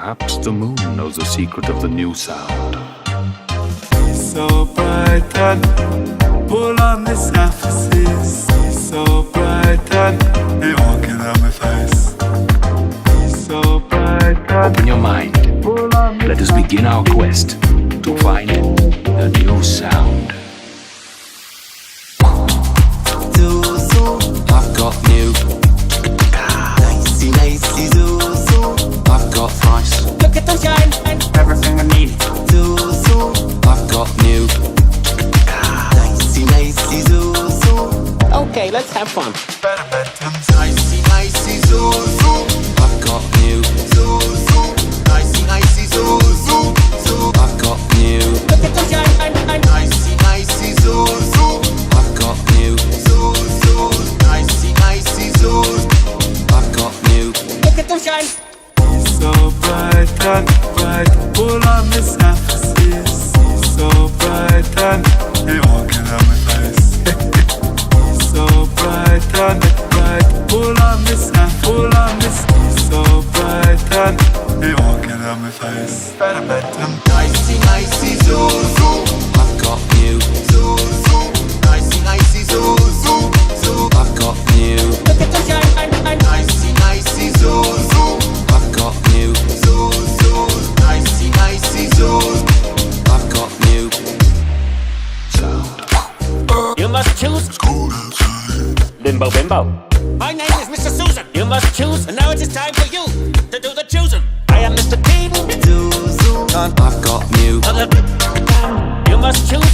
Perhaps the moon knows the secret of the new sound. He's so bright and pull on the surfaces. He's so bright and they walking on my face. He's so bright and Open your mind. Let us begin our quest to find the new sound. I've got new. Nicey, zoo. I've got flies. Look at them shine, everything I need. I've got new. Nicey, zoo. Okay, let's have fun. better bet them. Nicey, zoo. I've got new. Nicey, zoo. I've got new. Look at them shine, Nicey, zoo. I've got new. Nicey, zoo. I've got new. look at them shine. He's so bright and bright, pull on the surfaces. He's so bright and they walking on my face. He's so bright and bright, pull on the surface, pull on this. He's so bright and they walking on my face. Better bet them. Nicey, zoo. I've got new. Nicey, zoo. I've got new. Look at them shine, Nicey, zoo. I've got new. Nicey, zoo. I've got new. You must choose. Bimbo, bimbo. My name is Mr. Susan. You must choose, and now it is time for you to do the choosing. I am Mr. Dean. I've got new. You must choose.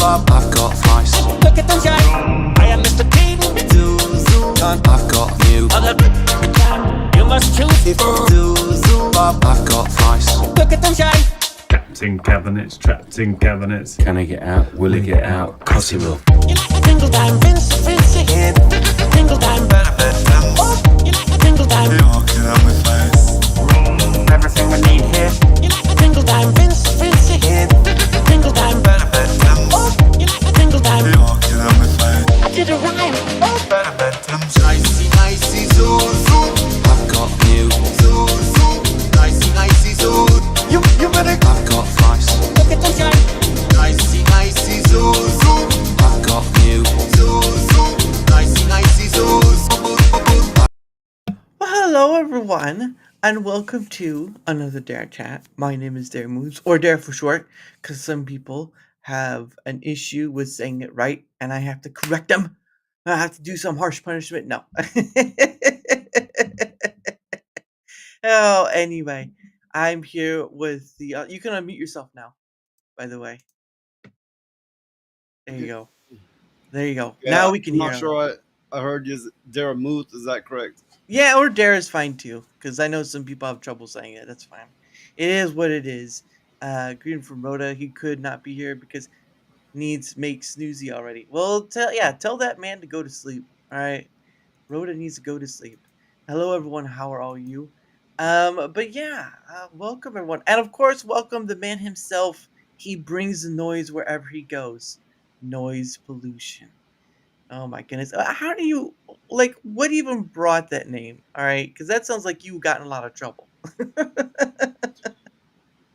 I've got flies. Look at them shine. I am Mr. Dean. I've got new. You must choose. I've got flies. Look at them shine. Trapped in cabinets. Can I get out? Will it get out? Cause he will. You like a single dime, Vince, single dime. Better bet them. You like a single dime. They walking on my face. Everything we need here. You like a single dime, Vince, single dime. Better bet them. You like a single dime. They walking on my face. I did a rhyme. Better bet them. Nicey, zoo. I've got new. Nicey, zoo. You better. I've got flies. Look at them shine. Nicey, zoo. I've got new. Nicey, zoo. Well, hello everyone, and welcome to another DaraChat. My name is Dara Moves, or Dara for short, because some people have an issue with saying it right, and I have to correct them. I have to do some harsh punishment. No. Oh, anyway, I'm here with the. You can unmute yourself now, by the way. There you go. There you go. Yeah, now we can I'm hear. not him. sure I heard you Dara Muth, is that correct? Yeah, or Dara's fine too, because I know some people have trouble saying it. That's fine. It is what it is. Greeting from Rhoda. He could not be here because needs make snoozy already. Well, tell that man to go to sleep. All right, Rhoda needs to go to sleep. Hello everyone. How are all you? But yeah, welcome everyone, and of course, welcome the man himself. He brings the noise wherever he goes. Noise pollution. Oh my goodness. How do you, what even brought that name? All right. Because that sounds like you got in a lot of trouble.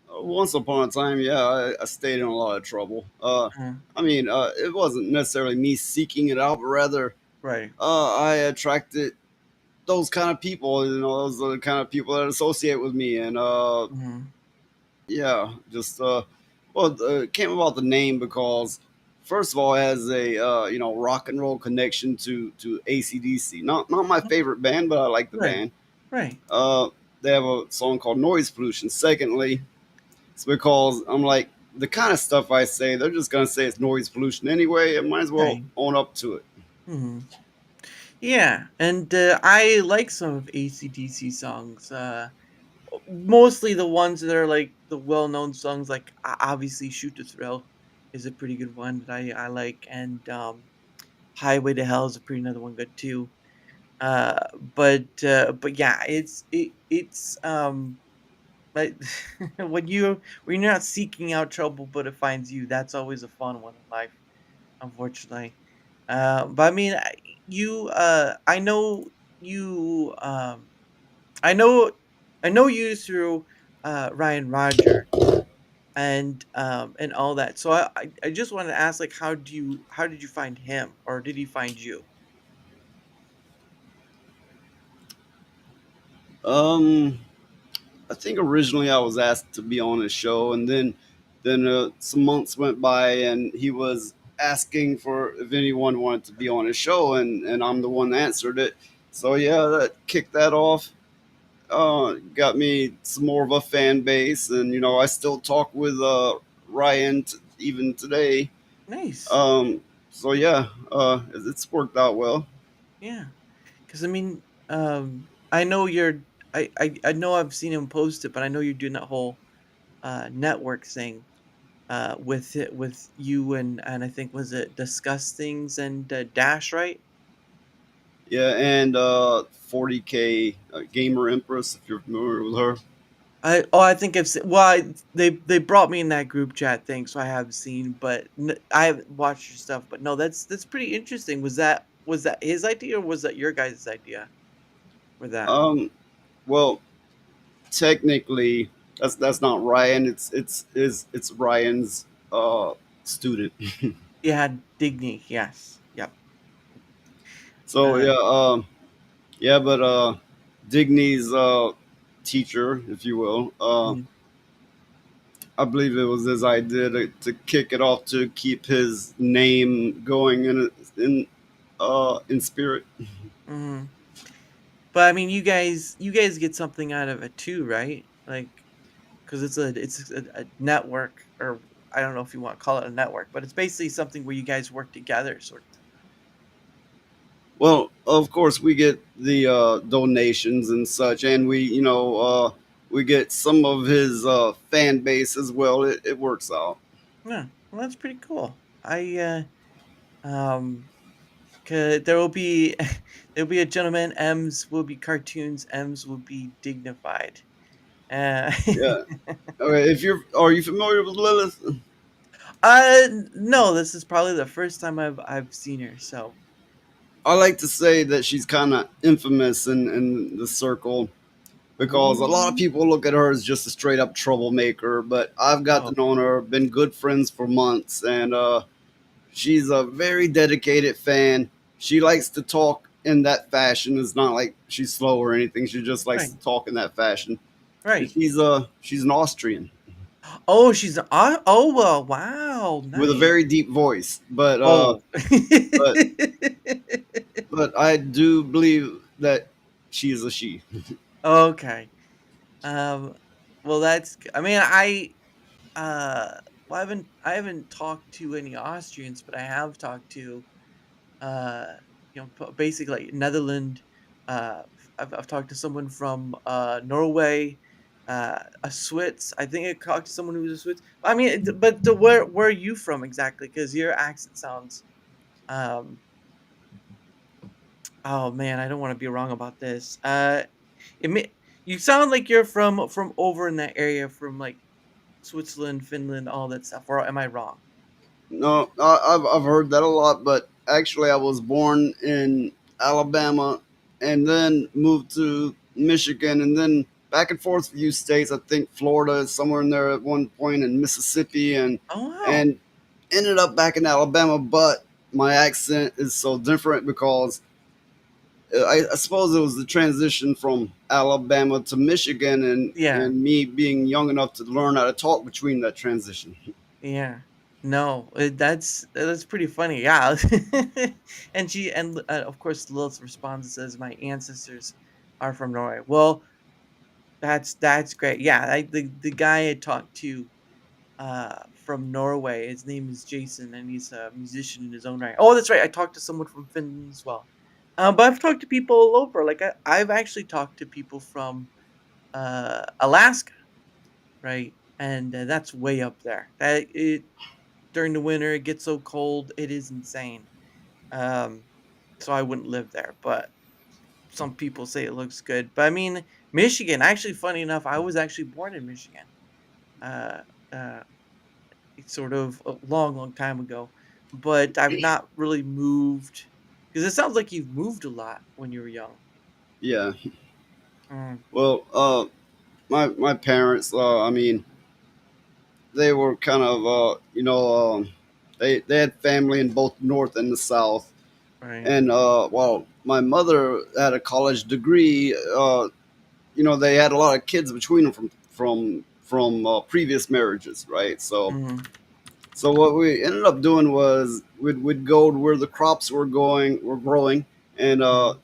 Once upon a time, yeah, I stayed in a lot of trouble. Mhm. I mean, it wasn't necessarily me seeking it out, but rather Right. I attracted those kind of people, those are the kind of people that associate with me. And Hmm. yeah, just, it came about the name because, first of all, it has a, rock and roll connection to AC/DC. Not my favorite band, but I like the Right. band. Right. They have a song called Noise Pollution. Secondly, it's because I'm like, the kind of stuff I say, they're just going to say it's noise pollution anyway. I might as well Right. own up to it. Hmm. Yeah. And I like some of AC/DC songs. Mostly the ones that are like the well-known songs, like obviously "Shoot to Thrill" is a pretty good one that I like, and "Highway to Hell" is a pretty another one good too. Uh, but yeah, it's but when you're not seeking out trouble, but it finds you, that's always a fun one in life, unfortunately. But I mean, I know you. I know I know you through Ryan Roger and all that. So I just wanted to ask, like, how did you find him, or did he find you? Um, I think originally I was asked to be on his show, and then some months went by, and he was asking for if anyone wanted to be on his show, and I'm the one that answered it. So yeah, that kicked that off. Got me some more of a fan base, and I still talk with Ryan even today. Nice. Um, so yeah, it's worked out well. Yeah. Because I mean, I know you're. I know I've seen him post it, but I know you're doing that whole network thing with it with you and I think was it Discuss Things and Dash, right? Yeah, and 40K Gamer Empress, if you're familiar with her. I think I've seen, well, they brought me in that group chat thing, so I have seen, but I haven't watched your stuff. But no, that's pretty interesting. Was that his idea or was that your guys' idea for that? Um, well, technically, that's not Ryan. It's Ryan's student. Yeah, Digny. Yes. Yep. So Uh, yeah, yeah, but Digny's teacher, if you will, mhm. I believe it was his idea to kick it off to keep his name going in spirit. Mhm. But I mean, you guys get something out of it too, right? Like, because it's a network, or I don't know if you want to call it a network, but it's basically something where you guys work together, sort of thing. Well, of course, we get the donations and such, and we get some of his fan base as well. It works out. Yeah, well, that's pretty cool. Um, 'Cause there will be there'll be a gentleman. M's will be cartoons. M's will be dignified. Uh, Yeah. Okay. If are you familiar with Lilith? no, this is probably the first time I've seen her. So, I like to say that she's kind of infamous in the circle because a lot of ooh, people look at her as just a straight up troublemaker. But I've got oh, to know her, been good friends for months, and she's a very dedicated fan. She likes to talk in that fashion. It's not like she's slow or anything. She just likes right, to talk in that fashion. And right. she's an Austrian Oh, she's oh well, wow, with a nice. very deep voice. But Oh, but but I do believe that she is a she. okay. Um, well, I mean, well, I haven't talked to any Austrians, but I have talked to uh, basically like Netherlands. I've talked to someone from Norway, a Swiss. I think I talked to someone who was a Swiss. I mean, where are you from exactly? Because your accent sounds. Um, oh man, I don't want to be wrong about this. It may, you sound like you're from over in that area, from like Switzerland, Finland, all that stuff. Or am I wrong? No, I've heard that a lot, but actually, I was born in Alabama and then moved to Michigan and then back and forth a few states. I think Florida is somewhere in there at one point, and Mississippi, and Oh wow. and ended up back in Alabama. But my accent is so different because I suppose it was the transition from Alabama to Michigan, Yeah. and me being young enough to learn how to talk between that transition. Yeah. No, that's pretty funny. Yeah. And of course Lilith responds and says, "My ancestors are from Norway." Well, that's great. Yeah, the guy I talked to from Norway, his name is Jason, and he's a musician in his own right. Oh, that's right. I talked to someone from Finland as well. But I've talked to people all over. Like I've actually talked to people from Alaska, right? And that's way up there. That it During the winter it gets so cold, it is insane. Um, so I wouldn't live there, but some people say it looks good. But I mean, Michigan. Actually, funny enough, I was actually born in Michigan. Uh, uh, it's sort of a long, long time ago, but I've not really moved because it sounds like you've moved a lot when you were young. Yeah. Mm, Well, my parents. I mean, they were kind of they had family in both north and the south, Right. and while my mother had a college degree, they had a lot of kids between them from previous marriages, right? Mm-hmm. So what we ended up doing was we'd go to where the crops were growing, and Mm-hmm.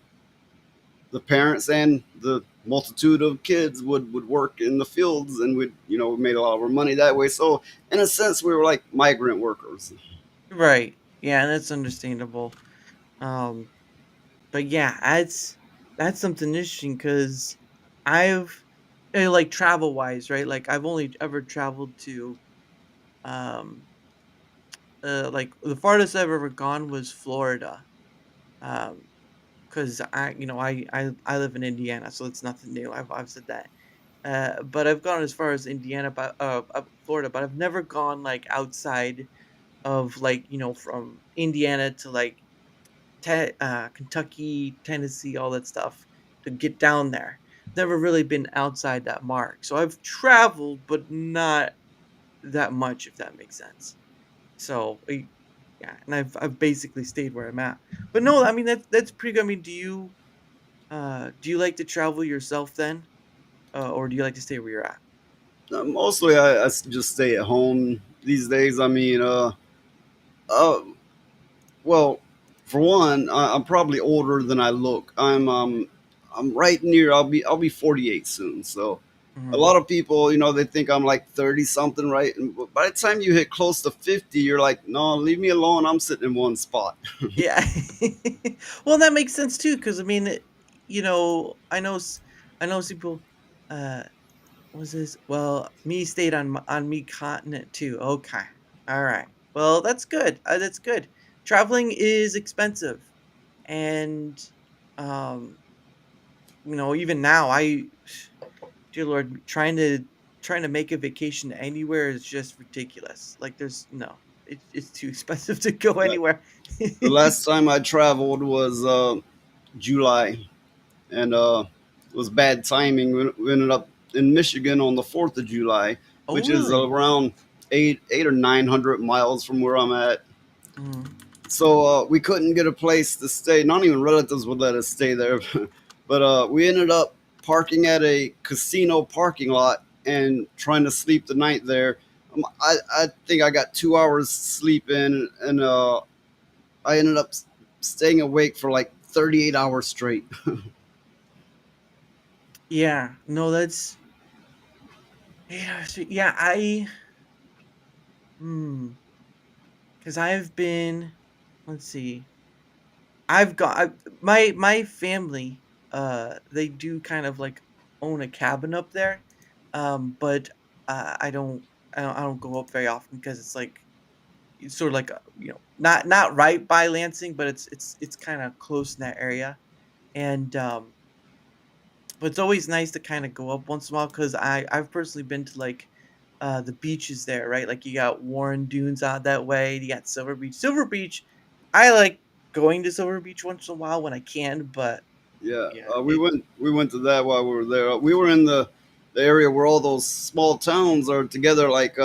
the parents and the multitude of kids would work in the fields, and we made a lot of our money that way. So in a sense, we were like migrant workers. Right. Yeah, that's understandable. Um, but yeah, that's something interesting because I've like travel wise, right? Like I've only ever traveled to um like the farthest I've ever gone was Florida. Um, because I live in Indiana, so it's nothing new. I've said that. But I've gone as far as Indiana, but Florida, but I've never gone like outside of like from Indiana to like Kentucky, Tennessee, all that stuff to get down there. Never really been outside that mark. So I've traveled, but not that much, if that makes sense. So yeah, and I've basically stayed where I'm at. But no, I mean that's pretty good. I mean, do you like to travel yourself then, or do you like to stay where you're at? Mostly, I just stay at home these days. I mean, uh, well, for one, I'm probably older than I look. I'm right near. I'll be 48 soon. So a Mhm. lot of people, they think I'm like 30 something, right? And by the time you hit close to 50, you're like, no, leave me alone. I'm sitting in one spot. Yeah. Well, that makes sense too, because I mean, I know some people. Uh, was this? Well, me stayed on me continent too. Okay, all right. Well, that's good. That's good. Traveling is expensive, and um, even now, dear Lord, trying to make a vacation anywhere is just ridiculous. Like, there's no, it's too expensive to go The anywhere. last time I traveled was July, and it was bad timing. We ended up in Michigan on the 4th of July, Oh, which is really? around eight or 900 miles from where I'm at. Mhm. So we couldn't get a place to stay. Not even relatives would let us stay there. But we ended up parking at a casino parking lot and trying to sleep the night there. I think I got 2 hours sleep in, and I ended up staying awake for like 38 hours straight. Yeah, no, that's yeah, yeah. Hmm, because I've been. Let's see. My family. They do kind of like own a cabin up there, but I don't go up very often because it's like it's sort of like not right by Lansing, but it's kind of close in that area, and but it's always nice to kinda go up once in a while because I've personally been to, like, the beaches there, right? Like, you got Warren Dunes out that way, you got Silver Beach. Silver Beach, I like going to Silver Beach once in a while when I can, but Yeah, yeah, we went to that while we were there. We were in the area where all those small towns are together, like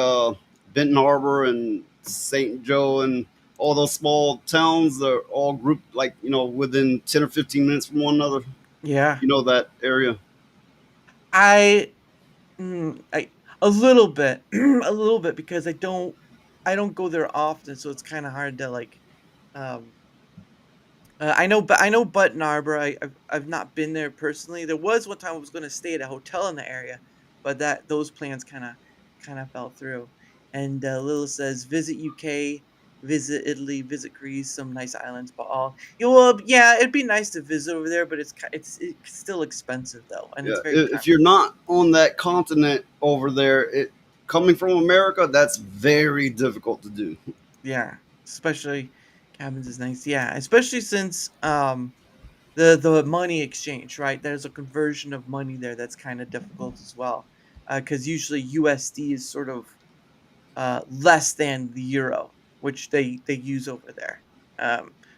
Benton Harbor and St. Joe, and all those small towns are all grouped, like within 10 or 15 minutes from one another. yeah. You know that area. I I a little bit, a little bit because I don't go there often, so it's kinda hard to, like, um I know Button Arbor. I've not been there personally. There was one time I was going to stay at a hotel in the area, but those plans kind of fell through. And Lila says visit UK, visit Italy, visit Greece, some nice islands, but all well, yeah, it'd be nice to visit over there, but it's still expensive though, and Yeah, it's very if you're not on that continent over there, coming from America, that's very difficult to do. yeah, especially cabins is nice. Yeah, especially since the money exchange, right? There's a conversion of money there that's kind of difficult as well, because usually USD is sort of less than the euro, which they use over there.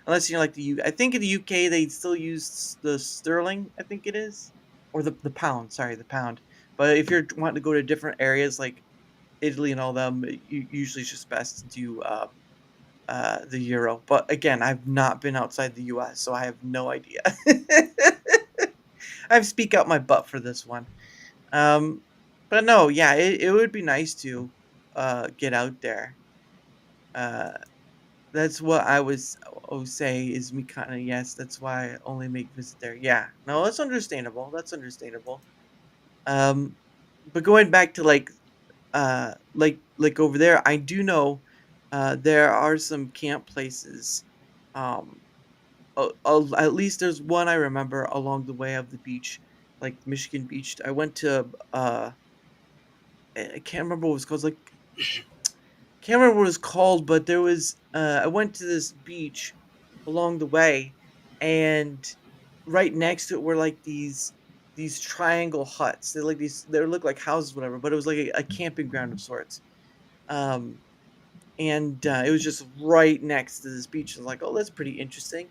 Unless like I think in the UK they still use the sterling, I think it is, or the pound. Sorry, the pound. But if you're wanting to go to different areas like Italy and all them, usually it's just best to do the Euro. But again, I've not been outside the U.S., so I have no idea. I speak out my butt for this one. Um, but no, yeah, it would be nice to get out there. Uh, that's what I would say is me kind of yes. That's why I only make visit there. Yeah, no, that's understandable. That's understandable. Um, but going back to like over there, I do know there are some camp places. Um, at least there's one I remember along the way of the beach, like Michigan Beach. I went to I can't remember what it was called. Like can't remember what it was called, but there was I went to this beach along the way, and right next to it were like these triangle huts. They like these they look like houses, whatever, but it was like a camping ground of sorts. Um, and it was just right next to this beach. I was like, oh, that's pretty interesting.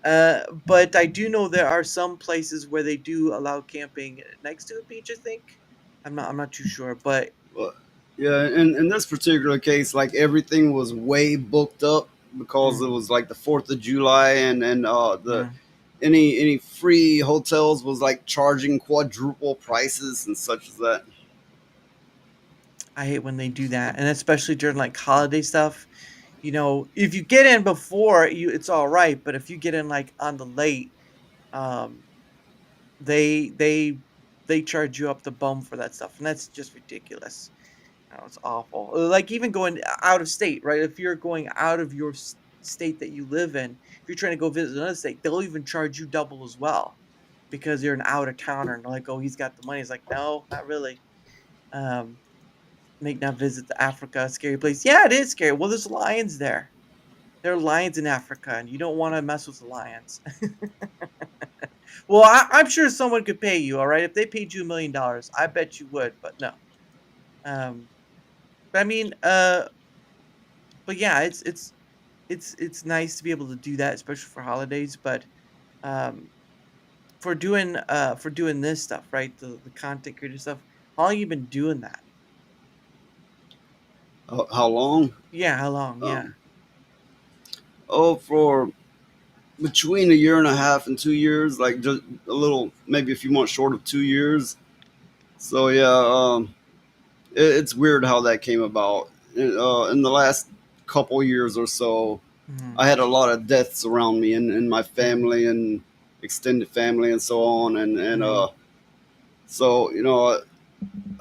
But I do know there are some places where they do allow camping next to a beach. I think I'm not too sure, but Well, yeah, in this particular case, like everything was way booked up because it mm, was like the 4th of July, and the yeah, any free hotels was like charging quadruple prices and such as that. I hate when they do that, and especially during like holiday stuff. If you get in before it's all right, but if you get in like on the late, um, they charge you up the bum for that stuff, and that's just ridiculous. It's awful. Like even going out of state, right? If you're going out of your state that you live in, if you're trying to go visit another state, they'll even charge you double as well because you're an out of towner. And they're like, oh, he's got the money. It's like, no, not really. Um, make not visit the Africa scary place. Yeah, it is scary. Well, there's lions there. There are lions in Africa, and you don't want to mess with the lions. Well, I'm sure someone could pay you. All right, if they paid you $1 million, I bet you would. But no. Um, but I mean, but yeah, it's nice to be able to do that, especially for holidays. But um, for doing this stuff, right? The content creator stuff. How long you been doing that? How long? Yeah, how long? Yeah. Um, oh, for between a year and a half and 2 years, like just a little, maybe a few months short of 2 years. So yeah, it's weird how that came about. In the last couple years or so, Hmm. I had a lot of deaths around me in my family and extended family and so on, and Hmm. so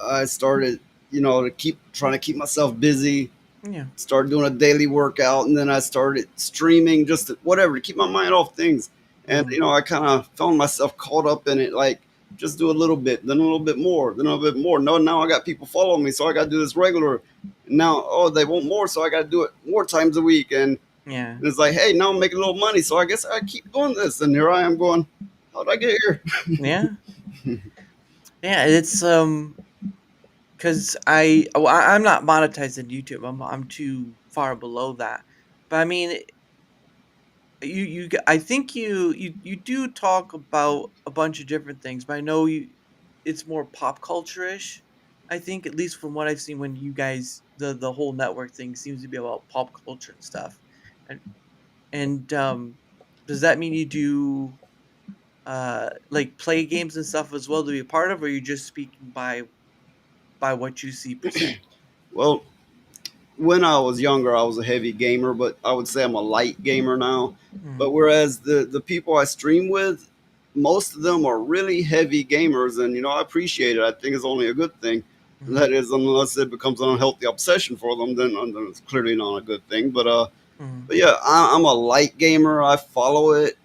I started to keep trying to keep myself busy. Yeah. Started doing a daily workout, and then I started streaming, just whatever to keep my mind off things. And Hmm. I kind of found myself caught up in it, like just do a little bit, then a little bit more, then a little bit more. No, now I got people following me, so I got to do this regular. And now, oh, they want more, so I got to do it more times a week. And Yeah. it's like, hey, now I'm making a little money, so I guess I keep doing this. And here I am going, how did I get here? Yeah. Yeah. It's because I'm not monetized in YouTube. I'm too far below that. But I mean, I think you do talk about a bunch of different things, but I know it's more pop culture ish. I think at least from what I've seen when you guys the whole network thing seems to be about pop culture and stuff. And does that mean you do like play games and stuff as well to be a part of, or are you just speaking by what you see per se? Well, when I was younger, I was a heavy gamer, but I would say I'm a light gamer now. Mm, But whereas the people I stream with, most of them are really heavy gamers, and I appreciate it. I think it's only a good thing. mm, That is, unless it becomes an unhealthy obsession for them, then it's clearly not a good thing. mm, But yeah, I'm a light gamer. I follow it,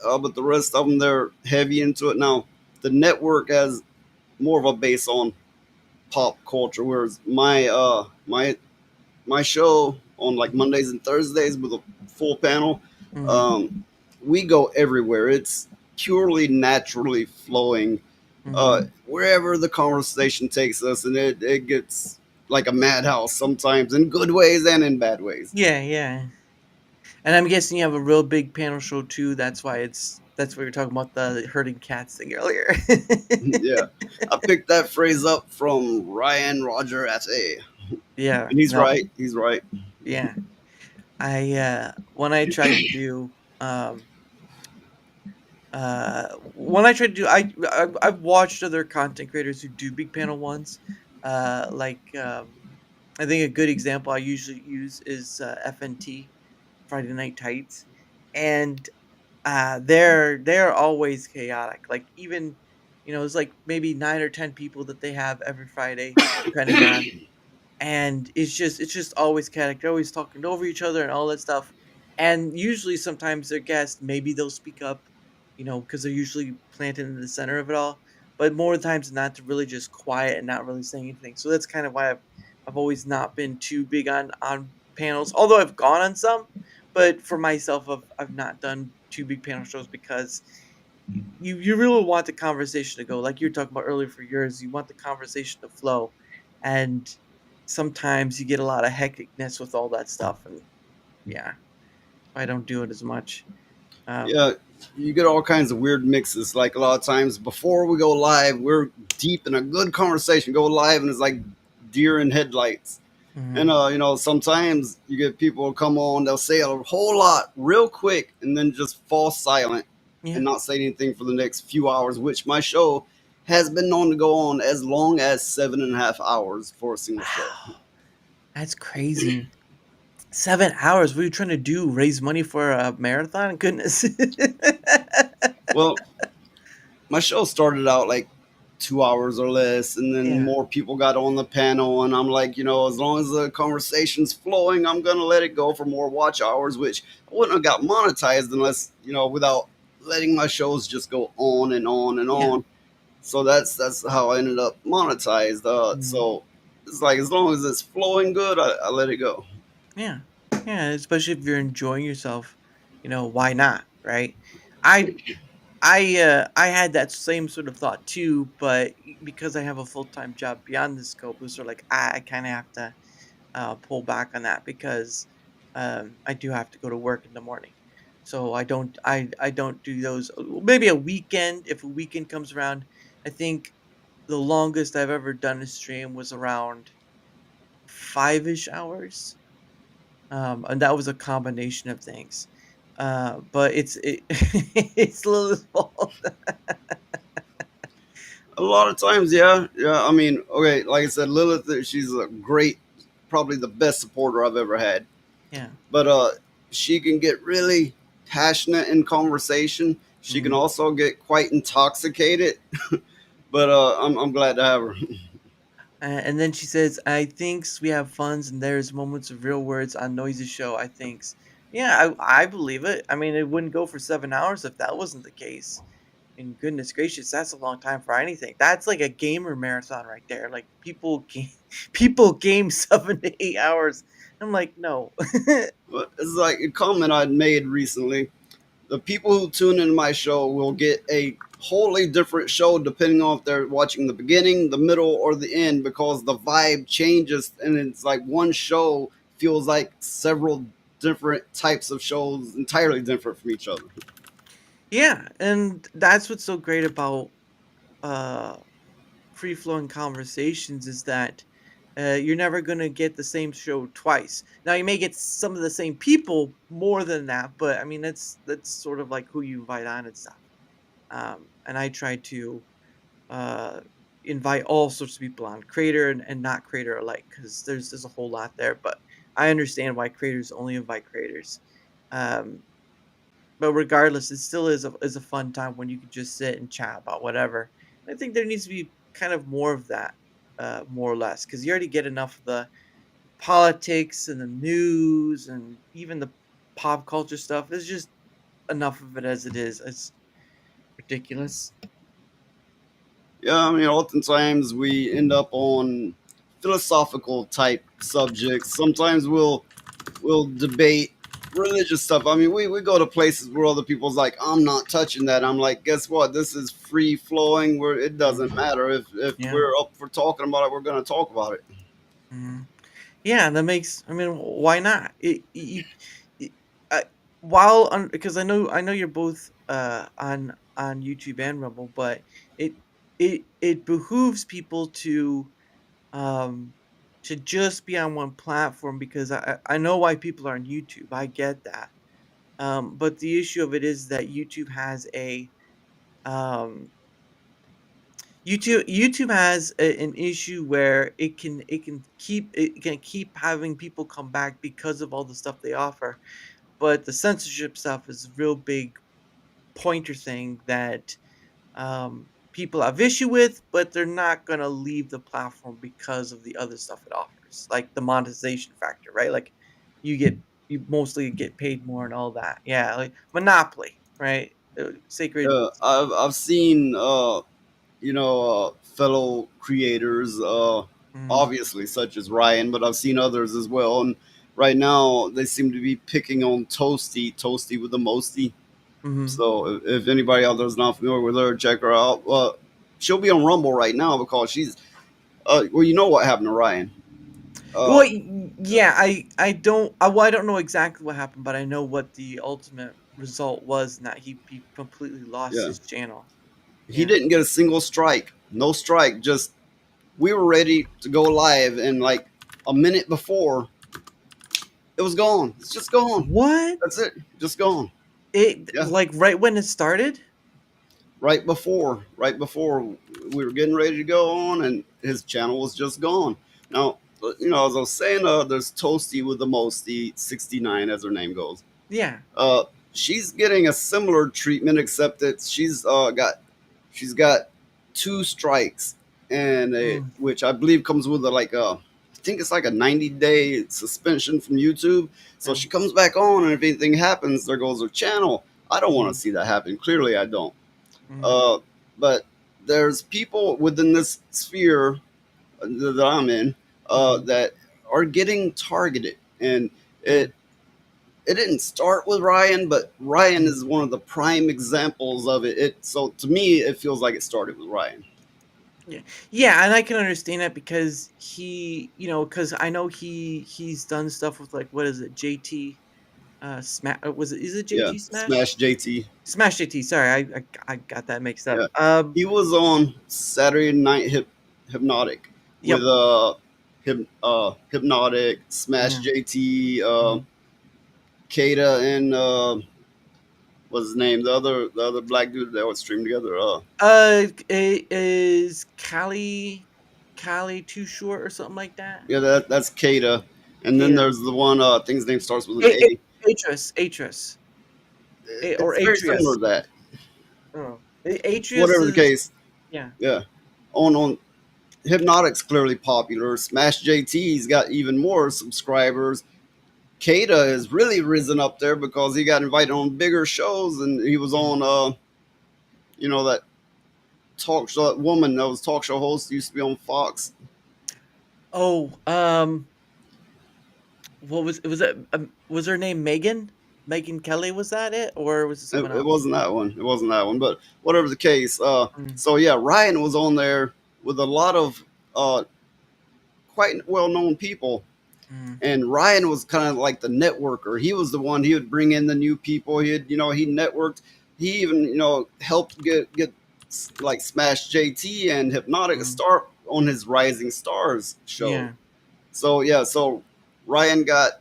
but the rest of them they're heavy into it. Now, the network has more of a base on pop culture, whereas my show on like Mondays and Thursdays with a full panel, mm, um, we go everywhere. It's purely naturally flowing mm. wherever the conversation takes us, and it gets like a madhouse sometimes in good ways and in bad ways. Yeah, yeah. And I'm guessing you have a real big panel show too. That's why you're talking about the herding cats thing earlier. Yeah, I picked that phrase up from Ryan Roger Ate, Yeah. and he's No. right. He's right. Yeah. When I tried to do when I try to do I've watched other content creators who do big panel ones. Like I think a good example I usually use is FNT, Friday Night Tights, and they're always chaotic. Like even it's like maybe 9 or 10 people that they have every Friday, depending on, and it's just always chaotic. They're always talking over each other and all that stuff. And usually, sometimes their guests maybe they'll speak up, because they're usually planted in the center of it all. But more times than not, they're really just quiet and not really saying anything. So that's kind of why I've always not been too big on panels. Although I've gone on some, but for myself, I've not done two big panel shows because you really want the conversation to go like you were talking about earlier for yours. You want the conversation to flow, and sometimes you get a lot of hecticness with all that stuff, and yeah, I don't do it as much. Um, Yeah, you get all kinds of weird mixes. Like a lot of times before we go live, we're deep in a good conversation. Go live and it's like deer in headlights. And mhm. sometimes you get people come on, they'll say a whole lot real quick and then just fall silent Yeah. and not say anything for the next few hours, which my show has been known to go on as long as 7.5 hours for a single show. Wow, that's crazy. 7 hours. What are you trying to do? Raise money for a marathon? Goodness. Well, my show started out like 2 hours or less, and then Yeah. more people got on the panel. And I'm like, as long as the conversation's flowing, I'm gonna let it go for more watch hours, which I wouldn't have got monetized unless without letting my shows just go on and on and Yeah. on. So that's how I ended up monetized. Mhm. So it's like as long as it's flowing good, I let it go. Yeah. Yeah. Especially if you're enjoying yourself, why not? Right. I I had that same sort of thought too, but because I have a full time job beyond the scope, it was sort of like I kind of have to pull back on that because I do have to go to work in the morning. So I don't do those. Maybe a weekend if a weekend comes around. I think the longest I've ever done a stream was around 5-ish hours, and that was a combination of things. But it's Lilith's fault. A lot of times, yeah, yeah. I mean, okay, like I said, Lilith, she's a great, probably the best supporter I've ever had. Yeah. But she can get really passionate in conversation. She can Mhm. also get quite intoxicated. But I'm glad to have her. And then she says, "I thinks we have funs and there's moments of real words on Noisy Show. I thinks, yeah, I believe it. I mean, it wouldn't go for 7 hours if that wasn't the case. And goodness gracious, that's a long time for anything. That's like a gamer marathon right there. Like people game 7 to 8 hours. I'm like, no. But it's like a comment I'd made recently. The people who tune into my show will get a wholly different show depending on if they're watching the beginning, the middle, or the end because the vibe changes and it's like one show feels like several different types of shows entirely different from each other. Yeah, and that's what's so great about uh free flowing conversations is that you're never going to get the same show twice. Now you may get some of the same people more than that, but I mean that's sort of like who you invite on and stuff. And I try to uh, invite all sorts of people on, creator and not creator alike, because there's a whole lot there. But I understand why creators only invite creators. Um, but regardless, it still is a fun time when you can just sit and chat about whatever. I think there needs to be kind of more of that, more or less, because you already get enough of the politics and the news and even the pop culture stuff. There's just enough of it as it is. It's ridiculous. Yeah, I mean, oftentimes we end up on philosophical type subjects. Sometimes we'll debate religious stuff. I mean, we go to places where other people's like, I'm not touching that. I'm like, guess what? This is free flowing. Where it doesn't Mhm. matter if Yeah. we're up for talking about it, we're gonna talk about it. Mhm. Yeah, that makes. I mean, why not? while on, because I know you're both on YouTube and Rumble, but it it behooves people um to just be on one platform, because I know why people are on YouTube. I get that. But the issue of it is that um YouTube has an issue where it can keep having people come back because of all the stuff they offer, but the censorship stuff is a real big pointer thing that people have issue with, but they're not gonna leave the platform because of the other stuff it offers, like the monetization factor, right? Like you get you mostly get paid more and all that. Yeah, like Monopoly, right? Sacred. I've seen fellow creators, Mm, obviously such as Ryan, but I've seen others as well. And right now they seem to be picking on Toasty with the mosty. mhm. So if anybody out there is not familiar with her, check her out. She'll be on Rumble right now because she's well, you know what happened to Ryan. Well, Uh, yeah, I don't know exactly what happened, but I know what the ultimate result was, and that he completely lost yeah, his channel. he Yeah. didn't get a single strike, no strike. Just we were ready to go live, and like a minute before, it was gone. It's just gone. What? That's it. Just gone. It Yeah. like right when it started? Right before we were getting ready to go on, and his channel was just gone. Now, as I was saying, there's Toasty with the mosty 69 as her name goes. Yeah. uh she's getting a similar treatment, except that she's got two strikes, and Mm, which I believe comes with I think it's like a 90-day suspension from YouTube. So yeah. she comes back on, and if anything happens, there goes her channel. I don't want Mhm, to see that happen. Clearly I don't. mhm, uh, but there's people within this sphere that I'm in, mhm, that are getting targeted, and mm, it didn't start with Ryan, but Ryan mhm. is one of the prime examples of it. So to me, it feels like it started with Ryan. Yeah. Yeah, and I can understand that because because I know he's done stuff with, like, what is it, JT, was it is it Yeah, JT Smash? Smash JT. Smash JT, sorry, I got that mixed up. Yeah, he was on Saturday Night Hypnotic with Yep. Hypnotic, Smash Yeah. JT, Mhm. Kata, and what's his name? The other black dude that would stream together. It is Cali Too Short or something like that? Yeah, that's Kata, and then Yeah. there's the one. I think his name starts with an A A. Atris, or It's very similar Atrius. to that. Oh. Atrius Whatever the is, case, yeah. yeah. On Hypnotic's clearly popular. Smash JT's got even more subscribers. Kata has really risen up there because he got invited on bigger shows, and he was Mhm. on that talk show. That woman that was talk show host used to be on Fox. Oh, what was it? Was her name Megan? Megan Kelly, was that it, or was it It, someone it else? wasn't that one. It wasn't that one. But whatever the case, Mm, so yeah, Ryan was on there with a lot of uh, quite well known people. mm, And Ryan was kind of like the networker. He was the one. He would bring in the new people. He networked. He even helped get like Smash JT and Hypnotic a mm, start on his Rising Stars show. yeah. So yeah, so Ryan got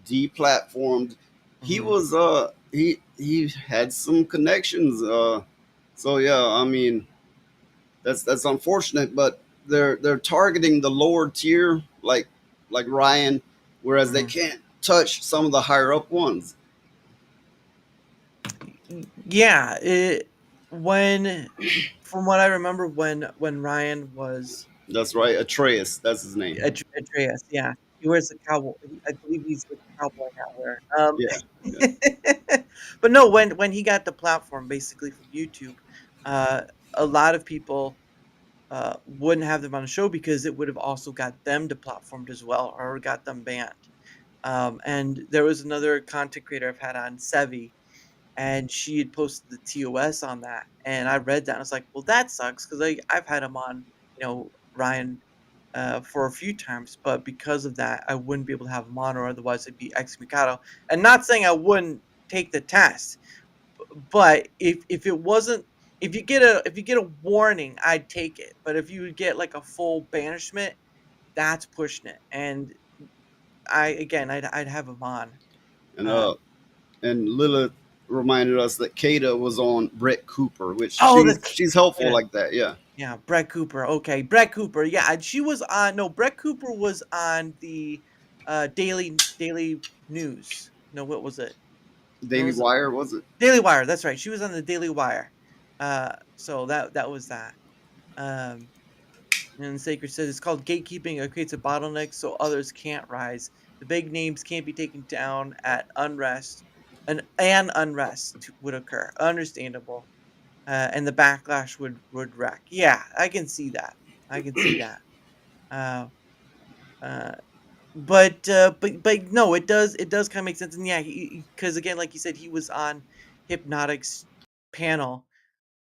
deplatformed. He Mhm, was he had some connections. So yeah, I mean that's unfortunate, but they're targeting the lower tier, like Ryan, whereas they mhm. can't touch some of the higher up ones. Yeah, when from what I remember, when Ryan was That's right, Atreus, that's his name. Atreus, yeah, he wears the cowboy. I believe he's the cowboy hat wearer. Yeah, yeah, But no, when he got the platform basically from YouTube, uh, a lot of people wouldn't have them on the show because it would have also got them deplatformed as well, or got them banned. And there was another content creator I've had on, Sevi, and she had posted the TOS on that, and I read that and I was like, well, that sucks, because I've had him on, Ryan, for a few times, but because of that, I wouldn't be able to have him on, or otherwise it'd be excommunicado. And not saying I wouldn't take the test. But if it wasn't, if you get a warning, I'd take it. But if you would get like a full banishment, that's pushing it. And I'd have him on. And Uh, Lilith reminded us that Kata was on Brett Cooper, which oh, she's helpful yeah, like that. Yeah. yeah, Brett Cooper. Okay, Brett Cooper. Yeah, and she was on. No, Brett Cooper was on the Daily News. No, what was it? It Daily was Wire, was it? Daily Wire. That's right. She was on the Daily Wire. So that was that. Um, and Sacred says it's called gatekeeping. It creates a bottleneck so others can't rise. The big names can't be taken down at unrest, and unrest would occur. Understandable. And the backlash would wreck. Yeah, I can see that. I can see that. Uh, uh, but no, it does kind of make sense. And yeah, because again, like you said, he was on Hypnotic's panel,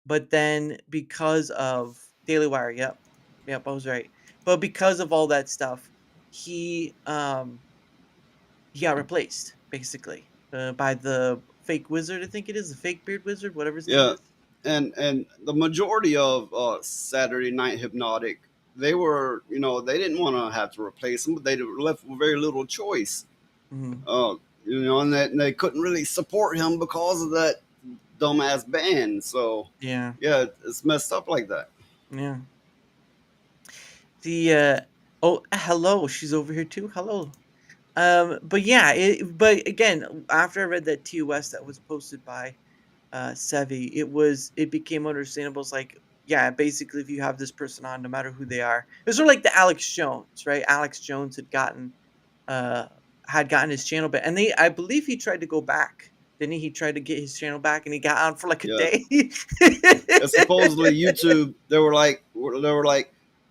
but then because of Daily Wire, yep, I was right. But because of all that stuff, he got replaced basically by the fake wizard. I think it is the fake beard wizard, whatever his name Yeah. is. And the majority of Saturday Night Hypnotic, they were, they didn't want to have to replace them, but they were left with very little choice. Hmm. And they couldn't really support him because of that dumbass ban. So Yeah, yeah, it's messed up like that. yeah. The oh, hello, she's over here too. Hello. But yeah, but again, after I read that TOS that was posted by Sevi, it became understandable. It's like, yeah, basically, if you have this person on, no matter who they are, it was sort of like the Alex Jones, right? Alex Jones uh had gotten his channel back, and I believe he tried to go back, didn't he? He tried to get his channel back, and he got on for like a Yeah. day. And supposedly YouTube, they were like,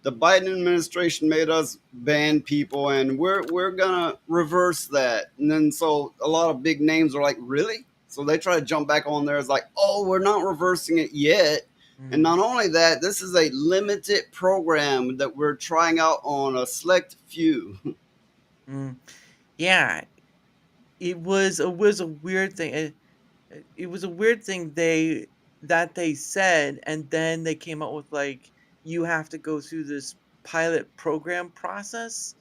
the Biden administration made us ban people, and we're gonna reverse that. And then so a lot of big names are like, really? So they try to jump back on there. It's like, oh, we're not reversing it yet. And Mm, not only that, this is a limited program that we're trying out on a select few. mm. Yeah, it was a weird thing. It was a weird thing they said, and then they came out with like, you have to go through this pilot program process.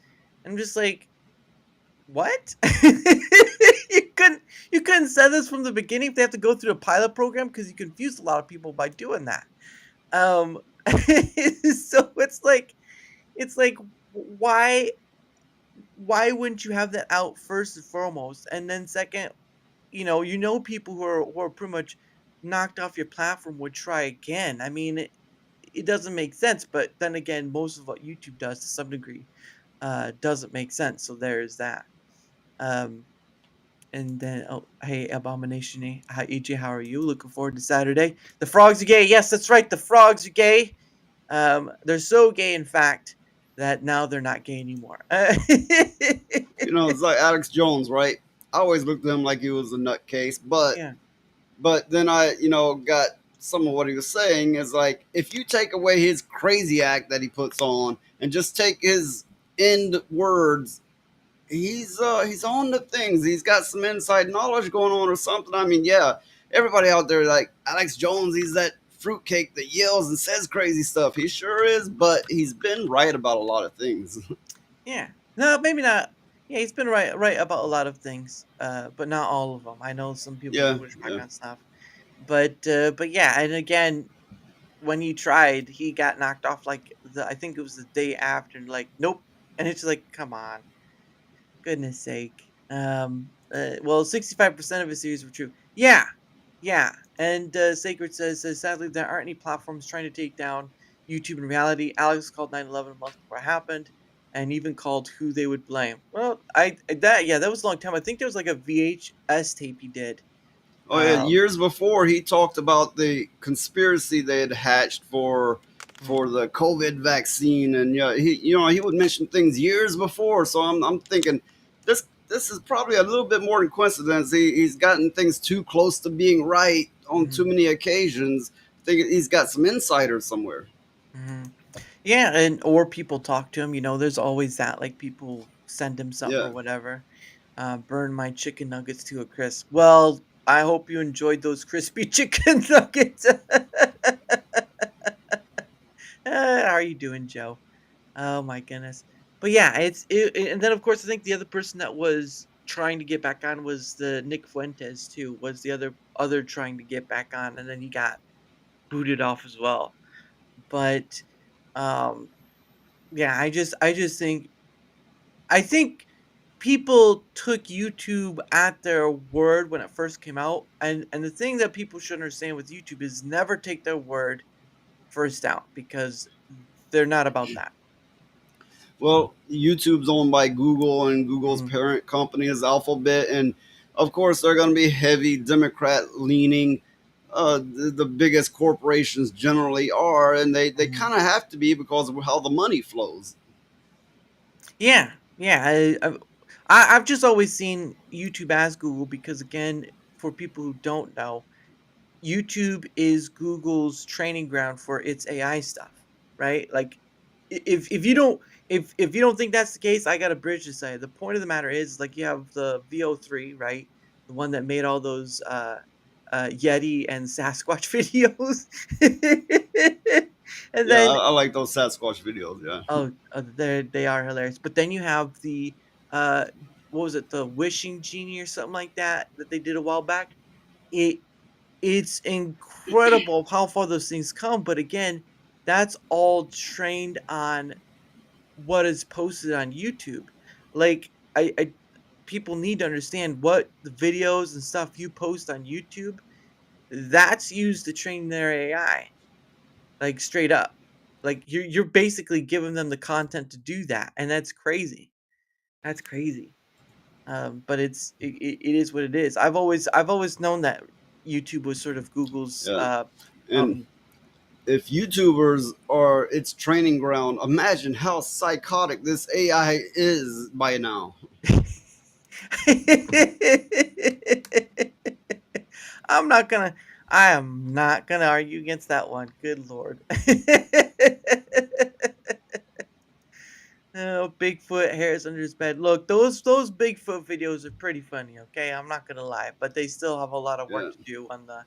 I'm just like, what? You couldn't say this from the beginning if they have to go through a pilot program, because you confused a lot of people by doing that. Um, so it's like why wouldn't you have that out first and foremost, and then second, people who are pretty much knocked off your platform would try again. I mean, it doesn't make sense, but then again, most of what YouTube does to some degree doesn't make sense. So there's that. Um, and then, oh, hey, Abomination, hi EJ, how are you? Looking forward to Saturday. The frogs are gay. Yes, that's right. The frogs are gay. They're so gay, in fact, that now they're not gay anymore. It's like Alex Jones, right? I always looked at him like he was a nutcase, but Yeah. then I, got some of what he was saying is like, if you take away his crazy act that he puts on and just take his end words, he's on the things. He's got some inside knowledge going on or something. I mean, yeah, everybody out there like Alex Jones, he's that fruitcake that yells and says crazy stuff. He sure is, but he's been right about a lot of things. Yeah. No, maybe not. Yeah, he's been right about a lot of things, but not all of them. I know some people Yeah, do push back yeah. on stuff, but yeah, and again, when he tried, he got knocked off like I think it was the day after, and like, nope, and it's like, come on, goodness sake. Well, 65% of his series were true. Yeah, yeah, and Sacred says sadly there aren't any platforms trying to take down YouTube in reality. Alex called 9/11 a month before it happened, and even called who they would blame. Well, that was a long time. I think there was like a VHS tape he did. Oh yeah, years before he talked about the conspiracy they had hatched for the COVID vaccine, and he would mention things years before. So I'm thinking this is probably a little bit more than coincidence. He's gotten things too close to being right on too many occasions. I think he's got some insiders somewhere. Mm-hmm. Yeah, or people talk to him. There's always that. Like, people send him something Yeah. or whatever. Burn my chicken nuggets to a crisp. Well, I hope you enjoyed those crispy chicken nuggets. How are you doing, Joe? Oh my goodness. But yeah, and then of course I think the other person that was trying to get back on was the Nick Fuentes too. Was the other trying to get back on, and then he got booted off as well. But um, yeah, I just think people took YouTube at their word when it first came out, and the thing that people should understand with YouTube is never take their word first out because they're not about that. Well, YouTube's owned by Google, and Google's Mhm, parent company is Alphabet, and of course they're going to be heavy Democrat leaning. The biggest corporations generally are, and they mhm. kind of have to be because of how the money flows. Yeah, yeah. I've just always seen YouTube as Google because, again, for people who don't know, YouTube is Google's training ground for its AI stuff, right? Like, if you don't if you don't think that's the case, I got a bridge to say. The point of the matter is, like, you have the VO3, right? The one that made all those Yeti and Sasquatch videos, and Yeah, then I like those Sasquatch videos. Yeah, oh, they are hilarious. But then you have the uh, what was it, the Wishing Genie or something like that they did a while back. It it's incredible how far those things come. But again, that's all trained on what is posted on YouTube. Like I people need to understand what the videos and stuff you post on YouTube. That's used to train their AI. Like, straight up. Like, you're basically giving them the content to do that, and that's crazy. That's crazy. But it is what it is. I've always known that YouTube was sort of Google's, yeah. And um if YouTubers are its training ground, imagine how psychotic this AI is by now. I'm not gonna I am not gonna argue against that one. Good lord. Oh, Bigfoot hairs under his bed. Look, those Bigfoot videos are pretty funny, okay? I'm not gonna lie, but they still have a lot of work Yeah. to do on the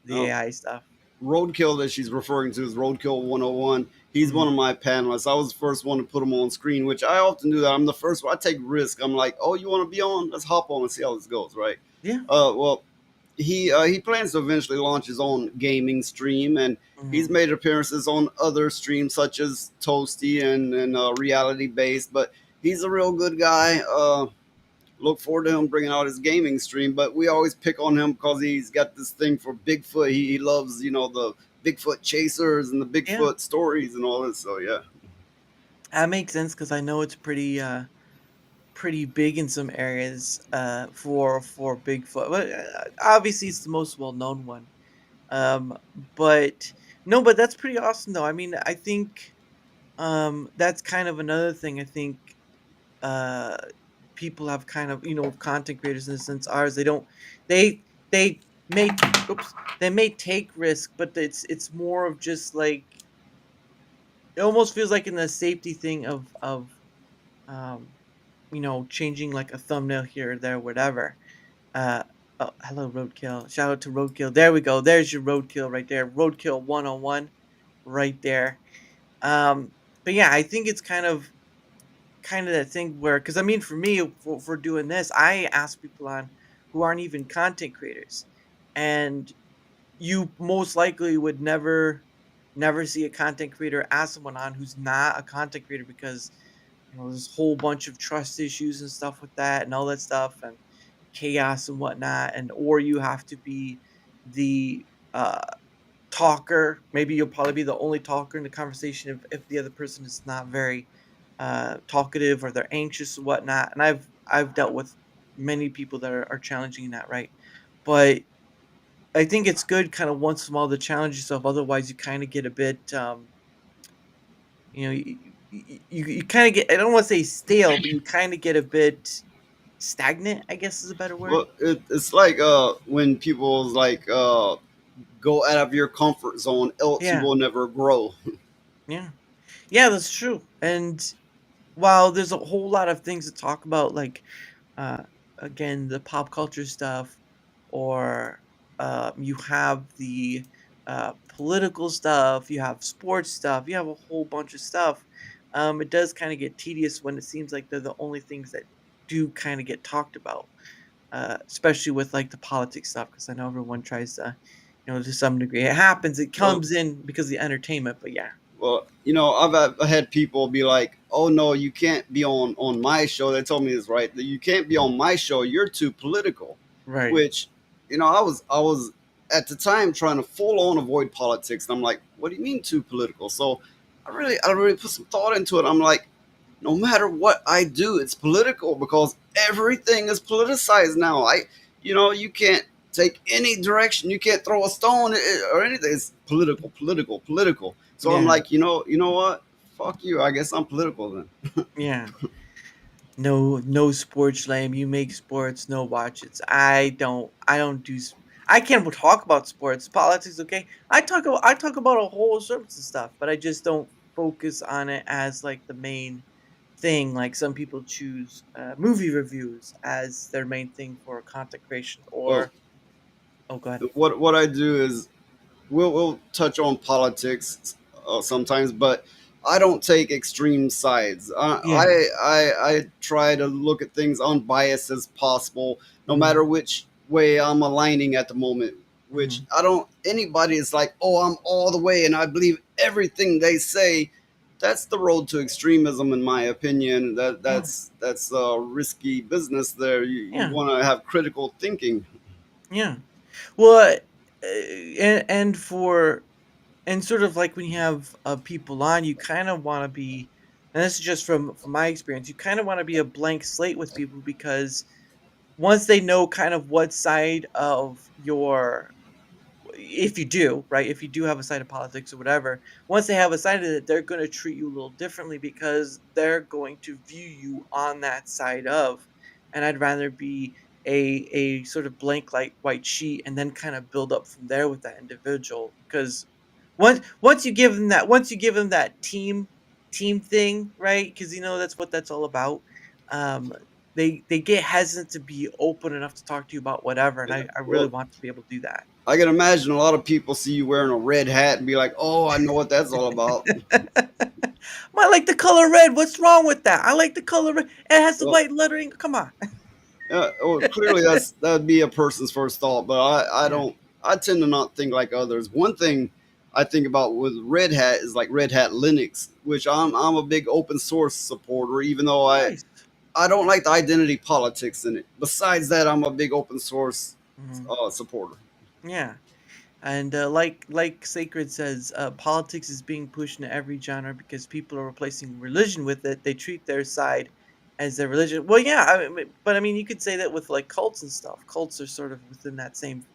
Now, AI stuff. Roadkill that she's referring to is Roadkill 101. He's one Mhm. of my panelists. I was the first one to put him on screen, which I often do that. I'm the first one. I take risk. I'm like, oh, you want to be on? Let's hop on and see how this goes, right? Yeah. Well, he plans to eventually launch his own gaming stream, and he's Mhm. made appearances on other streams such as Toasty and reality based. But he's a real good guy. Look forward to him bringing out his gaming stream. But we always pick on him because he's got this thing for Bigfoot. He loves the Bigfoot chasers and the Yeah. Bigfoot stories and all this. So yeah, That makes sense because I know it's pretty big in some areas, for Bigfoot. But, obviously, it's the most well-known one. Um, but no, but that's pretty awesome, though. I mean, I think, that's kind of another thing I think, uh, people have kind of, content creators in a sense ours, they may oops, they may take risk, but it's more of just like it almost feels like in the safety thing of um, changing like a thumbnail here or there, whatever. Uh, oh, hello, Roadkill. Shout out to Roadkill. There we go. There's your Roadkill right there. Roadkill 101 right there. Um, but yeah, I think it's kind of that thing where, because I mean, for me, for doing this, I ask people on who aren't even content creators, and you most likely would never see a content creator ask someone on who's not a content creator because there's a whole bunch of trust issues and stuff with that and all that stuff and chaos and whatnot, and or you have to be the talker. Maybe you'll probably be the only talker in the conversation if the other person is not very talkative or they're anxious and whatnot. And I've dealt with many people that are challenging in that, right? But I think it's good kind of once in a while to challenge yourself. Otherwise, you kind of get a bit, you kind of get, I don't want to say stale, but you kind of get a bit stagnant, I guess is a better word. well, it's like when people like go out of your comfort zone, else you Yeah. will never grow. Yeah. Yeah, that's true. And while there's a whole lot of things to talk about, like, uh, again, the pop culture stuff, or you have the political stuff, you have sports stuff, you have a whole bunch of stuff. It does kind of get tedious when it seems like they're the only things that do kind of get talked about, especially with like the politics stuff. Because I know everyone tries to, to some degree, it happens. It Well, comes in because of the entertainment, but yeah, well, I've had people be like, "Oh no, you can't be on my show." They told me this, right, that you can't be on my show. You're too political. right, Which, I was at the time trying to full on avoid politics, and I'm like, "What do you mean too political?" So I really put some thought into it. I'm like, no matter what I do, it's political because everything is politicized now. You can't take any direction. You can't throw a stone or anything. It's political, political, political. So I'm yeah, like, what? Fuck you. I guess I'm political then. yeah. No sports lame. You make sports, no watch it. I don't do I can't talk about sports, politics, okay? I talk about a whole sorts of stuff, but I just don't focus on it as like the main thing. Like some people choose movie reviews as their main thing for content creation, Well, or oh god. what I do is we'll touch on politics sometimes, but I don't take extreme sides. Yeah. I try to look at things unbiased as possible, no Mhm. matter which way I'm aligning at the moment. Which Mhm. I don't. Anybody is like, oh, I'm all the way, and I believe everything they say. That's the road to extremism, in my opinion. That Yeah. that's risky business. There, you Yeah. want to have critical thinking. Yeah. Well, and for and sort of like when you have people on, you kind of want to be, and this is just from my experience, you kind of want to be a blank slate with people, because once they know kind of what side of your, if you do, right, if you do have a side of politics or whatever, once they have a side of it, they're going to treat you a little differently because they're going to view you on that side of. And I'd rather be a sort of blank like white sheet and then kind of build up from there with that individual, because once you give them that team thing, right, because that's what that's all about. um they get hesitant to be open enough to talk to you about whatever, and Yeah. I really Well, want to be able to do that. I can imagine a lot of people see you wearing a red hat and be like, "Oh, I know what that's all about." I like the color red. What's wrong with that? I like the color red. It has the Well, white lettering. Come on. well, clearly that'd be a person's first thought, but I Yeah. don't. I tend to not think like others. One thing I think about with Red Hat is like Red Hat Linux, which I'm a big open source supporter, even though Nice. I don't like the identity politics in it. Besides that, I'm a big open source Mhm. supporter. Yeah. And like Sacred says, politics is being pushed into every genre because people are replacing religion with it. They treat their side as their religion. Well, yeah, but I mean, you could say that with like cults and stuff. Cults are sort of within that same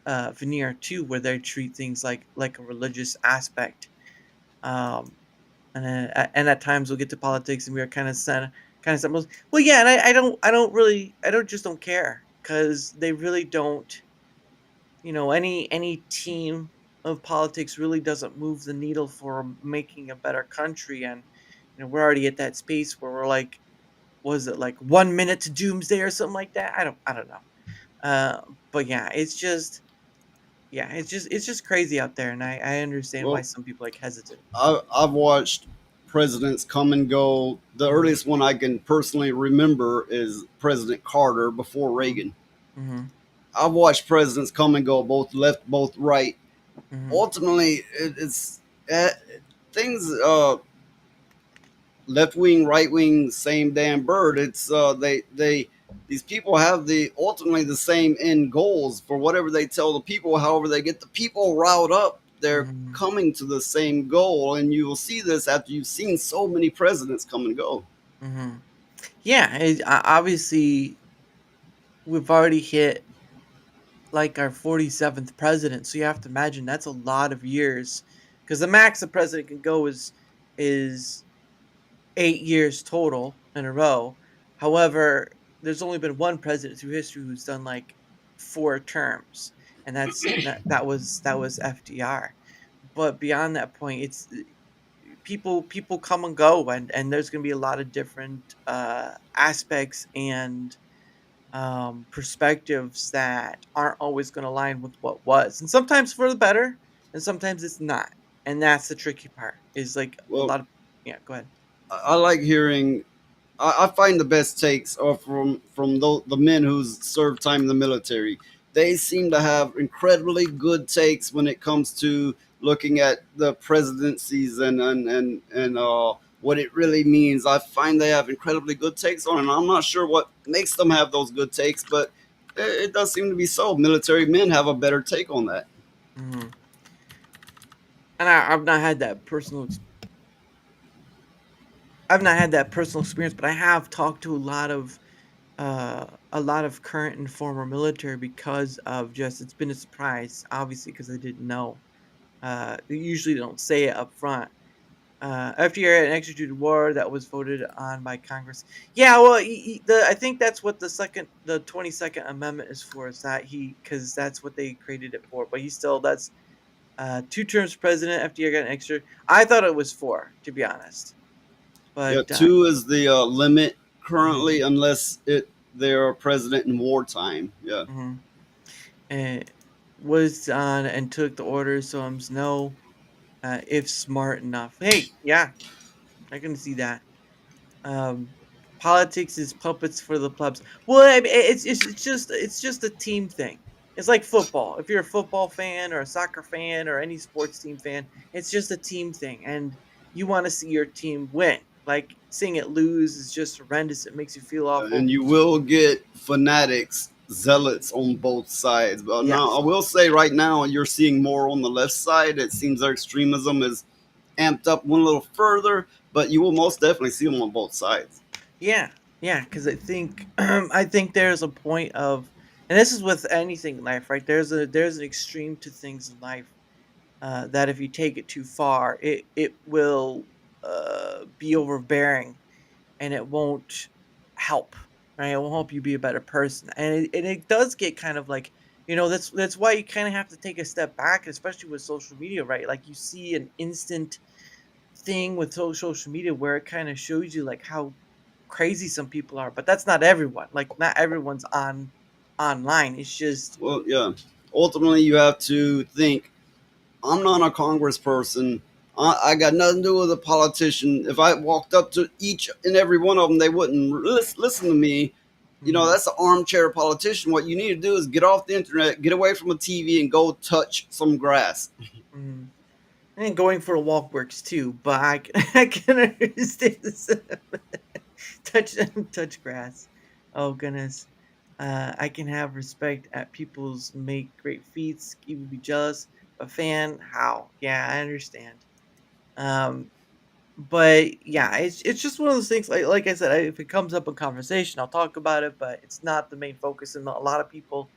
veneer too, where they treat things like a religious aspect. Um, and at times we'll get to politics, and we are kind of similar. Well, yeah, and I don't care, because they really don't. Any team of politics really doesn't move the needle for making a better country. And we're already at that space where we're like, was it like 1 minute to doomsday or something like that? I don't know. But yeah, it's just crazy out there, and I understand why Well, some people like hesitant. I've watched presidents come and go. The Hmm. earliest one I can personally remember is President Carter before Hmm. Reagan. Hmm. I've watched presidents come and go, both left, both right. Hmm. Ultimately, it's things left wing, right wing, same damn bird. It's they these people have the ultimately the same end goals for whatever they tell the people. However, they get the people riled up. They're Hmm. coming to the same goal, and you will see this after you've seen so many presidents come and go. Hmm. Yeah, obviously we've already hit like our 47th president. So you have to imagine that's a lot of years, because the max a president can go is 8 years total in a row. However, there's only been one president through history who's done like 4 terms, and that was FDR. But beyond that point, it's people come and go, and there's going to be a lot of different aspects and perspectives that aren't always going to align with what was, and sometimes for the better, and sometimes it's not. And that's the tricky part. Is like a Well, lot of yeah. Go ahead. I like hearing. I find the best takes are from the men who's served time in the military. They seem to have incredibly good takes when it comes to looking at the presidencies and what it really means. I find they have incredibly good takes on it. And I'm not sure what makes them have those good takes, but it does seem to be so. Military men have a better take on that. Hmm. And I've not had that personal. I've not had that personal experience, but I have talked to a lot of current and former military because of just it's been a surprise, obviously, because I didn't know. They usually don't say it up front. FDR had an executed war that was voted on by Congress. Yeah, well, I think that's what the 22nd Amendment is for. Is that because that's what they created it for. But he still, that's 2 terms president. FDR got an extra. I thought it was 4, to be honest. Yeah, But 2 is the limit mhm, currently, unless they're a president in wartime. Yeah. mhm. And was on and took the orders, so I'm no, if smart enough. Hey, yeah, I can see that. Um, Politics is puppets for the plebs. Well, I mean, it's just a team thing. It's like football. If you're a football fan or a soccer fan or any sports team fan, it's just a team thing, and you want to see your team win. Like seeing it lose is just horrendous. It makes you feel And awful. you will get fanatics, zealots on both sides. But now, Yes. I will say right now, you're seeing more on the left side. It seems their extremism is amped up one little further, but you will most definitely see them on both sides. Yeah, yeah, because I think I think there's a point of, and this is with anything in life, right? There's an extreme to things in life that if you take it too far, it will be overbearing and it won't help, right? It won't help you be a better person, and it does get kind of like that's why you kind of have to take a step back, especially with social media, right? Like you see an instant thing with social media where it kind of shows you like how crazy some people are, but that's not everyone. Like not everyone's online. It's just Well, yeah. Ultimately, you have to think I'm not a congressperson. I got nothing to do with a politician. If I walked up to each and every one of them, they wouldn't listen to me. mhm, That's an armchair politician. What you need to do is get off the internet, get away from a TV, and go touch some grass. mhm. And going for a walk works too, but I can understand this. touch touch grass. Oh goodness. I can have respect at people's make great feats, even be jealous. A fan, how? Yeah, I understand. Um, but yeah, it's just one of those things. Like I said, if it comes up in conversation, I'll talk about it. But it's not the main focus, and a lot of people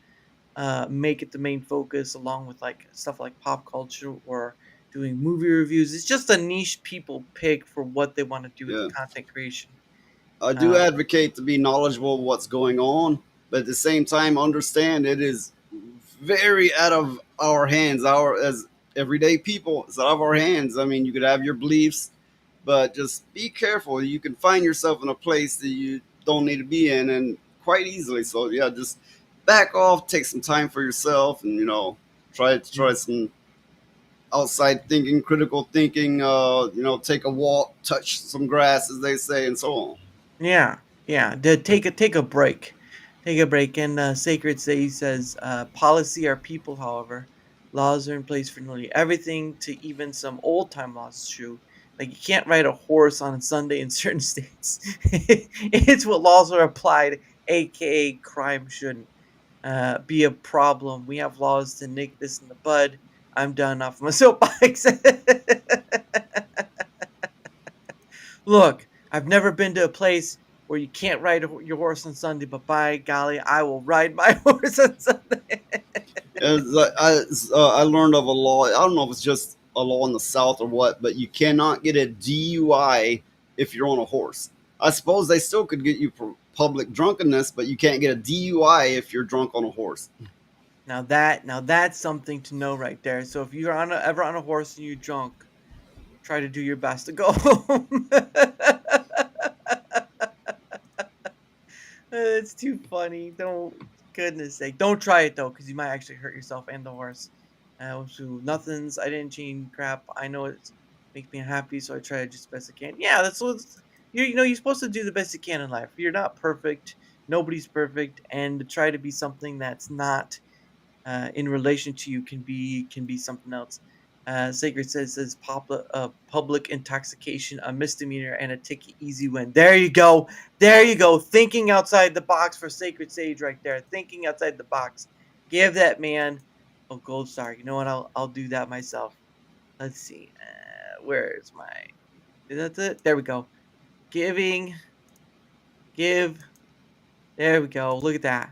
make it the main focus, along with like stuff like pop culture or doing movie reviews. It's just a niche people pick for what they want to do with Yeah. content creation. I do Um, advocate to be knowledgeable of what's going on, but at the same time, understand it is very out of our hands. Our as everyday people, it's out of our hands. I mean, you could have your beliefs, but just be careful. You can find yourself in a place that you don't need to be in, and quite easily. So yeah, just back off, take some time for yourself, and try mm, some outside thinking, critical thinking. Take a walk, touch some grass, as they say, and so on. yeah, yeah. Take a break, take a break. And Sacred Say says, "Policy are people. However, laws are in place for nearly everything, to even some old time laws. Is true. Like you can't ride a horse on Sunday in certain states. It's what laws are applied, aka crime shouldn't be a problem. We have laws to nick this in the bud. I'm done off my soapbox." Look, I've never been to a place where you can't ride your horse on Sunday, but by golly, I will ride my horse on Sunday. I learned of a law. I don't know if it's just a law in the South or what, but you cannot get a DUI if you're on a horse. I suppose they still could get you for public drunkenness, but you can't get a DUI if you're drunk on a horse. Now that's something to know right there. So if you're ever on a horse and you're drunk, try to do your best to go home. It's too funny. Don't, goodness sake, don't try it though, because you might actually hurt yourself and the horse. So nothing's. I didn't change crap. I know it's make me happy, so I try to do the best I can. Yeah, that's what you know. You're supposed to do the best you can in life. You're not perfect. Nobody's perfect, and to try to be something that's not in relation to you can be something else. Sacred says public intoxication, a misdemeanor, and a ticket easy win. There you go. There you go. Thinking outside the box for Sacred Sage right there. Thinking outside the box. Give that man a gold star. You know what? I'll do that myself. Let's see. Where's my? Is that it? There we go. Giving. Give. There we go. Look at that.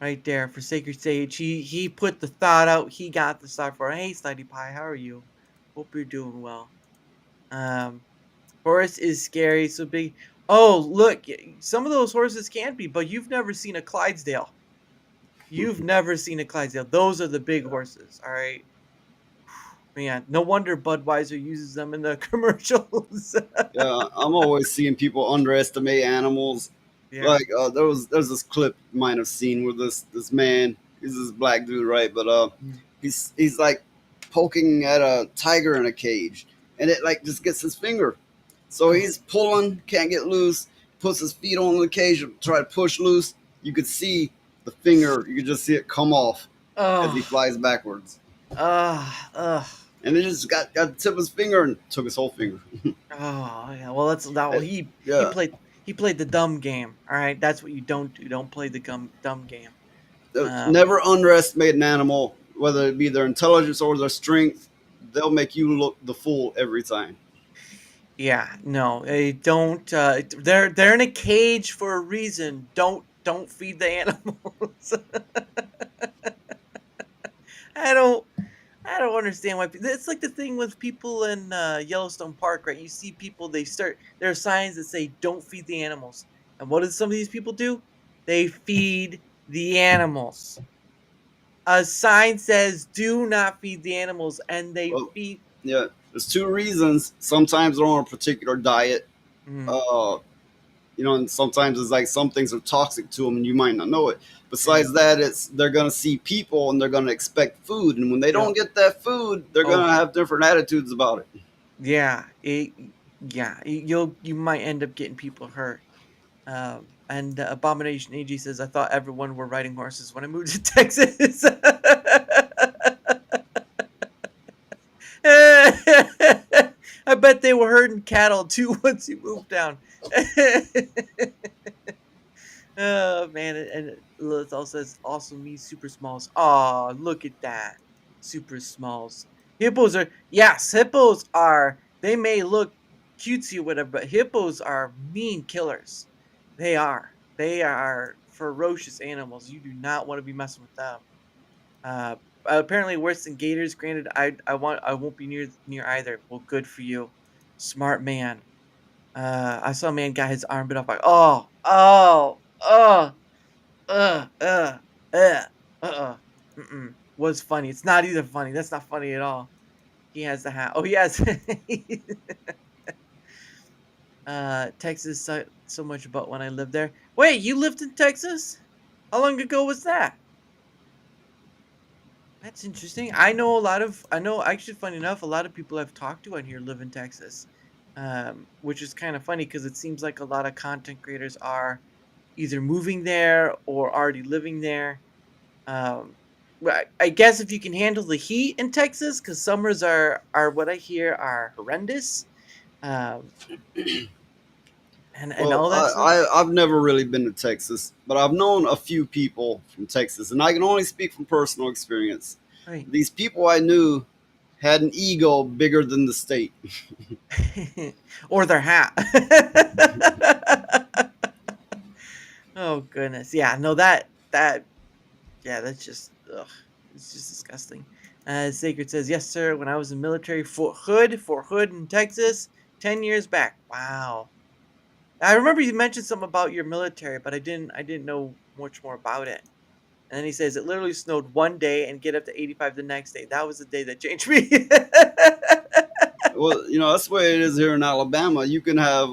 Right there for Sacred Sage. He put the thought out. He got the star for. Hey, Slidey Pie, how are you? Hope you're doing well. Horse is scary, so big. Oh, look, some of those horses can be, but you've never seen a Clydesdale. You've never seen a Clydesdale. Those are the big horses. All right. Man, no wonder Budweiser uses them in the commercials. Yeah, I'm always seeing people underestimate animals. Yeah. Like there's this clip you might have seen where this man, he's this black dude, right? But he's like poking at a tiger in a cage, and it like just gets his finger. So he's pulling, can't get loose, puts his feet on the cage, try to push loose. You could see the finger, you could just see it come off as he Oh, flies backwards. uh, And it just got the tip of his finger and took his whole finger. oh yeah. Well, that's that. Well, he Yeah. played the dumb game. All right, that's what you don't do. Don't play the dumb game. Never underestimate an animal, whether it be their intelligence or their strength. They'll make you look the fool every time. Yeah, no, don't. They're in a cage for a reason. Don't feed the animals. I don't. I don't understand why. It's like the thing with people in Yellowstone Park, right? You see people. There are signs that say "Don't feed the animals," and what do some of these people do? They feed the animals. A sign says "Do not feed the animals," and they Well, feed. yeah, there's two reasons. Sometimes they're on a particular diet, Mm, and sometimes it's like some things are toxic to them, and you might not know it. Besides that, it's they're gonna see people and they're gonna expect food, and when they yeah. don't get that food, they're Oh, gonna have different attitudes about it. yeah. You might end up getting people hurt. And Abomination AG says, I thought everyone were riding horses when I moved to Texas. I bet they were herding cattle too once you moved down. Oh man, and it also says also me super smalls. Oh, look at that. Super smalls. Hippos are they may look cutesy or whatever, but hippos are mean killers. They are. They are ferocious animals. You do not want to be messing with them. Apparently worse than gators. Granted, I won't be near either. Well, good for you, smart man. I saw a man got his arm bit off by. Uh, uh, uh, Was funny. It's not either funny. That's not funny at all. He has the hat. Oh, he has. Texas so much about when I lived there. Wait, you lived in Texas? How long ago was that? That's interesting. I know actually, funny enough, a lot of people I've talked to on here live in Texas, which is kind of funny because it seems like a lot of content creators are either moving there or already living there. I guess if you can handle the heat in Texas, because summers are what I hear are horrendous. Um, and all that stuff. I've never really been to Texas, but I've known a few people from Texas, and I can only speak from personal experience. Right. These people I knew had an ego bigger than the state. Or their hat. Oh goodness. Yeah, no that's just it's just disgusting. Sacred says, "Yes, sir, when I was in military, Fort Hood in Texas, 10 years back." Wow. I remember you mentioned something about your military, but I didn't know much more about it. And then he says it literally snowed one day and get up to 85 the next day. That was the day that changed me. Well, that's the way it is here in Alabama. You can have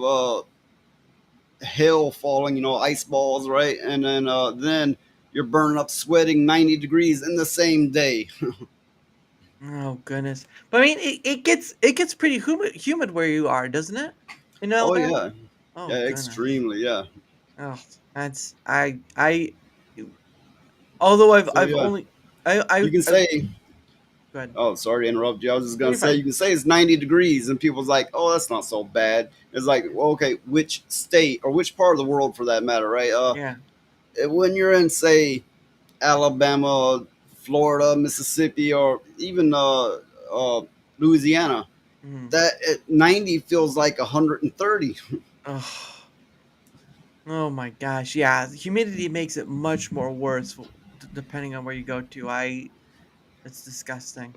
hail falling, ice balls, right? And then you're burning up, sweating 90 degrees in the same day. Oh goodness. But I mean, it gets pretty humid where you are, doesn't it? In Oh Alabama? yeah, Oh yeah, goodness. extremely, yeah. Oh, that's I. Although So I've yeah, only you can I've say, go ahead. oh, sorry to interrupt you. I was just No, gonna you're say, fine. you can say it's 90 degrees, and people's like, oh, that's not so bad. It's like, well, okay, which state or which part of the world, for that matter, right? Yeah. When you're in, say, Alabama, Florida, Mississippi, or even Louisiana, Mm. that at 90 feels like 130. Oh, oh my gosh. Yeah, humidity makes it much more worse depending on where you go to. It's disgusting.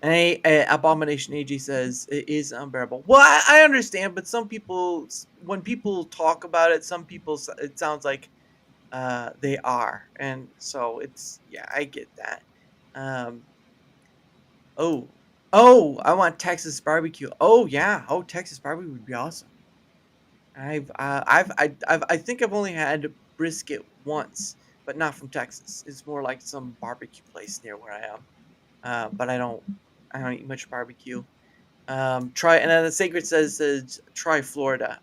And Abomination AG says it is unbearable. Well, I understand, but some people, when people talk about it, some people it sounds like they are, and so it's yeah, I get that. Um, oh, oh, I want Texas barbecue. Oh yeah, oh Texas barbecue would be awesome. I think I've only had brisket once, but not from Texas. It's more like some barbecue place near where I am. But I don't eat much barbecue. Try and then the sacred says try Florida.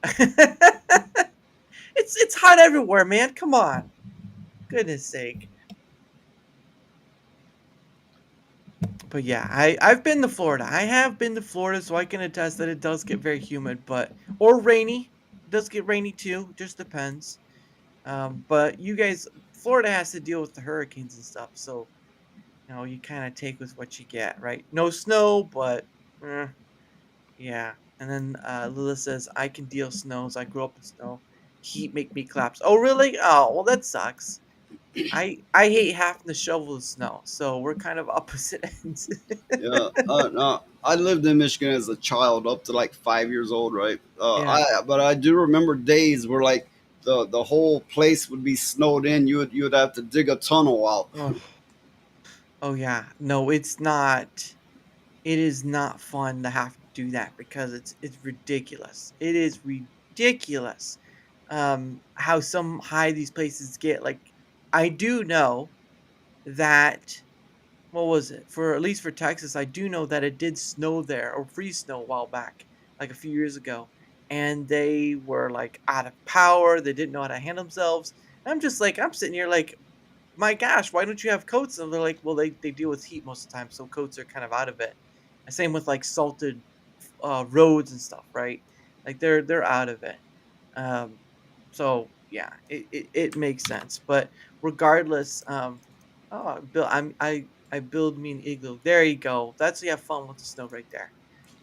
It's hot everywhere, man. Come on, goodness sake. But yeah, I've been to Florida. I have been to Florida, so I can attest that it does get very humid, but or rainy. It does get rainy too. Just depends. But you guys, Florida has to deal with the hurricanes and stuff, so you kind of take with what you get, right? No snow, but eh, yeah. And then Lila says, "I can deal snows. I grew up in snow. Heat make me collapse." Oh, really? Oh, well, that sucks. I hate having to shovel the snow, so we're kind of opposite ends. Yeah, no, I lived in Michigan as a child up to like 5 years old, right? Yeah. But I do remember days where like the whole place would be snowed in. You would have to dig a tunnel out. Oh, oh yeah. No, it's not. It is not fun to have to do that because it's ridiculous. It is ridiculous. How some high these places get. Like, I do know that what was it for at least for Texas? I do know that it did snow there or freeze snow a while back, like a few years ago, and they were like out of power. They didn't know how to handle themselves. I'm just like I'm sitting here like, my gosh, why don't you have coats? And they're like, well, they deal with heat most of the time, so coats are kind of out of it. And same with like salted roads and stuff, right? Like they're out of it. Um, so yeah, it makes sense. But regardless, oh, I build me an igloo. There you go. That's you have fun with the snow right there.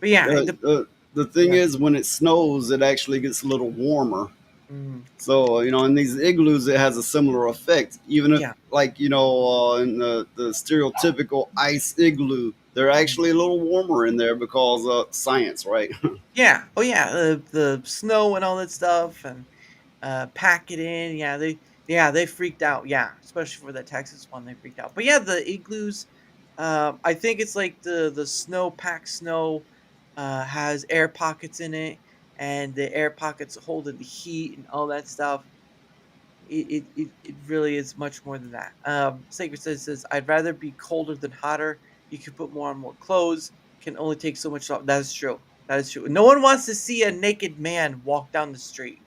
But yeah, Uh, the thing yeah, is, when it snows, it actually gets a little warmer. mm, So in these igloos, it has a similar effect. Even if, yeah, like in the stereotypical ice igloo, they're mm, actually a little warmer in there because science, right? yeah. Oh yeah, the snow and all that stuff and pack it in. Yeah, they freaked out. Yeah, especially for that Texas one, they freaked out. But yeah, the igloos. I think it's like the snow pack snow has air pockets in it, and the air pockets holding the heat and all that stuff. It really is much more than that. Sacred says, "I'd rather be colder than hotter. You can put more on more clothes. Can only take so much off." That is true. That is true. No one wants to see a naked man walk down the street.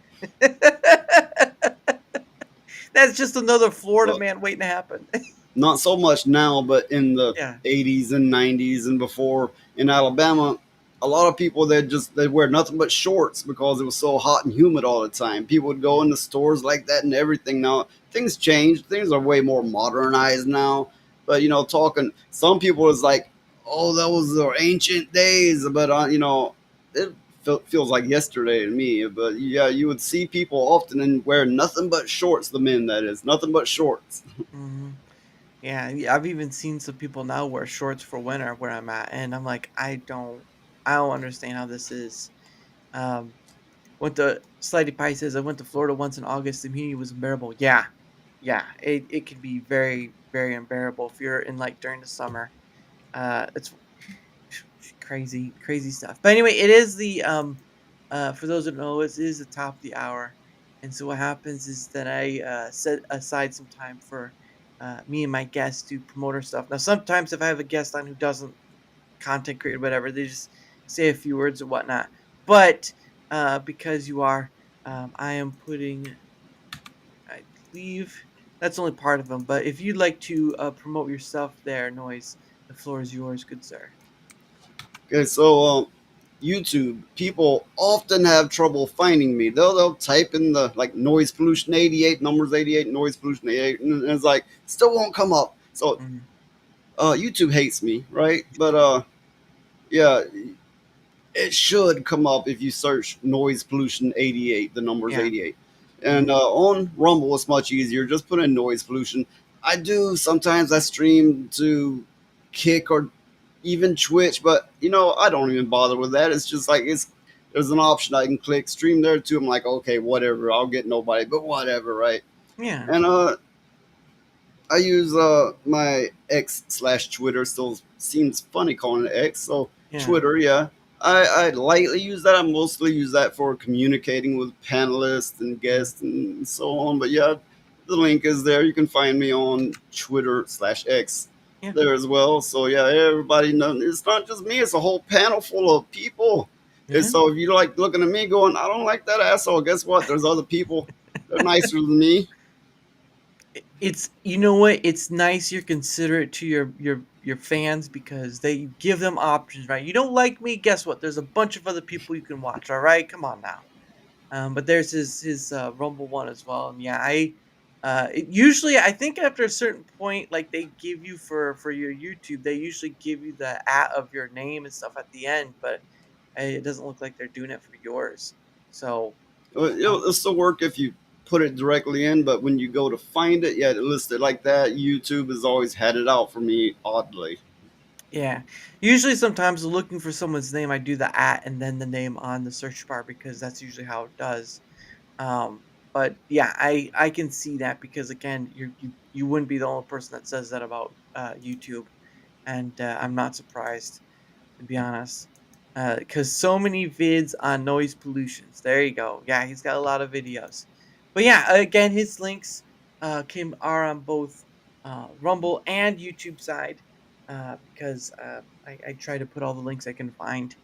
That's just another Florida Well, man waiting to happen. not so much now, but in the Yeah. 80s and 90s and before in Alabama, a lot of people they wear nothing but shorts because it was so hot and humid all the time. People would go into stores like that and everything. Now things changed. Things are way more modernized now. But talking some people is like, oh, that was the ancient days. But it feels like yesterday to me. But yeah, you would see people often and wear nothing but shorts. The men, that is, nothing but shorts. Hmm. Yeah, I've even seen some people now wear shorts for winter where I'm at, and I'm like, I don't understand how this is. Um, went to Slidey Pie says I went to Florida once in August. The humidity was unbearable. Yeah, yeah, it can be very very unbearable if you're in like during the summer. It's crazy stuff. But anyway, it is the For those who don't know, it is the top of the hour, and so what happens is that I set aside some time for me and my guests to promote our stuff. Now, sometimes if I have a guest on who doesn't content create whatever, they just say a few words or whatnot. But because you are, I am putting, I believe that's only part of them. But if you'd like to promote your stuff there, Noise, the floor is yours, good sir. Okay, so YouTube, people often have trouble finding me. They'll type in the like noise pollution 88, numbers 88, noise pollution 88, and it's like still won't come up. So Mhm. YouTube hates me, right? But yeah, it should come up if you search noise pollution 88, the numbers Yeah. 88. Mhm. And on Rumble, it's much easier. Just put in noise pollution. I do sometimes I stream to Kick or even Twitch, but I don't even bother with that. It's just like there's an option I can click stream there too. I'm like, okay, whatever. I'll get nobody, but whatever, right? Yeah. And I use my X slash Twitter. Still seems funny calling it X. So Yeah. Twitter, yeah. I lightly use that. I mostly use that for communicating with panelists and Mhm. guests and so on. But yeah, the link is there. You can find me on Twitter slash X Yeah. there as well. So yeah, everybody knows it's not just me. It's a whole panel full of people. And Yeah. so if you like looking at me going, I don't like that asshole. Guess what? There's other people. They're nicer than me. It's, you know what? It's nice you're considerate to your fans because they give them options, right? You don't like me, guess what? There's a bunch of other people you can watch. All right, come on now. But there's his Rumble one as well, and yeah, usually I think after a certain point, like they give you for your YouTube, they usually give you the at of your name and stuff at the end, but it doesn't look like they're doing it for yours. So Well, it'll still work if you put it directly in, but when you go to find it, yeah, list it like that. YouTube has always had it out for me, oddly. yeah. Usually sometimes looking for someone's name, I do the at and then the name on the search bar because that's usually how it does. But yeah, I can see that because again, you wouldn't be the only person that says that about YouTube, and I'm not surprised to be honest, because so many vids on noise pollutions. There you go. Yeah, he's got a lot of videos. But yeah, again, his links are on both Rumble and YouTube side because I try to put all the links I can find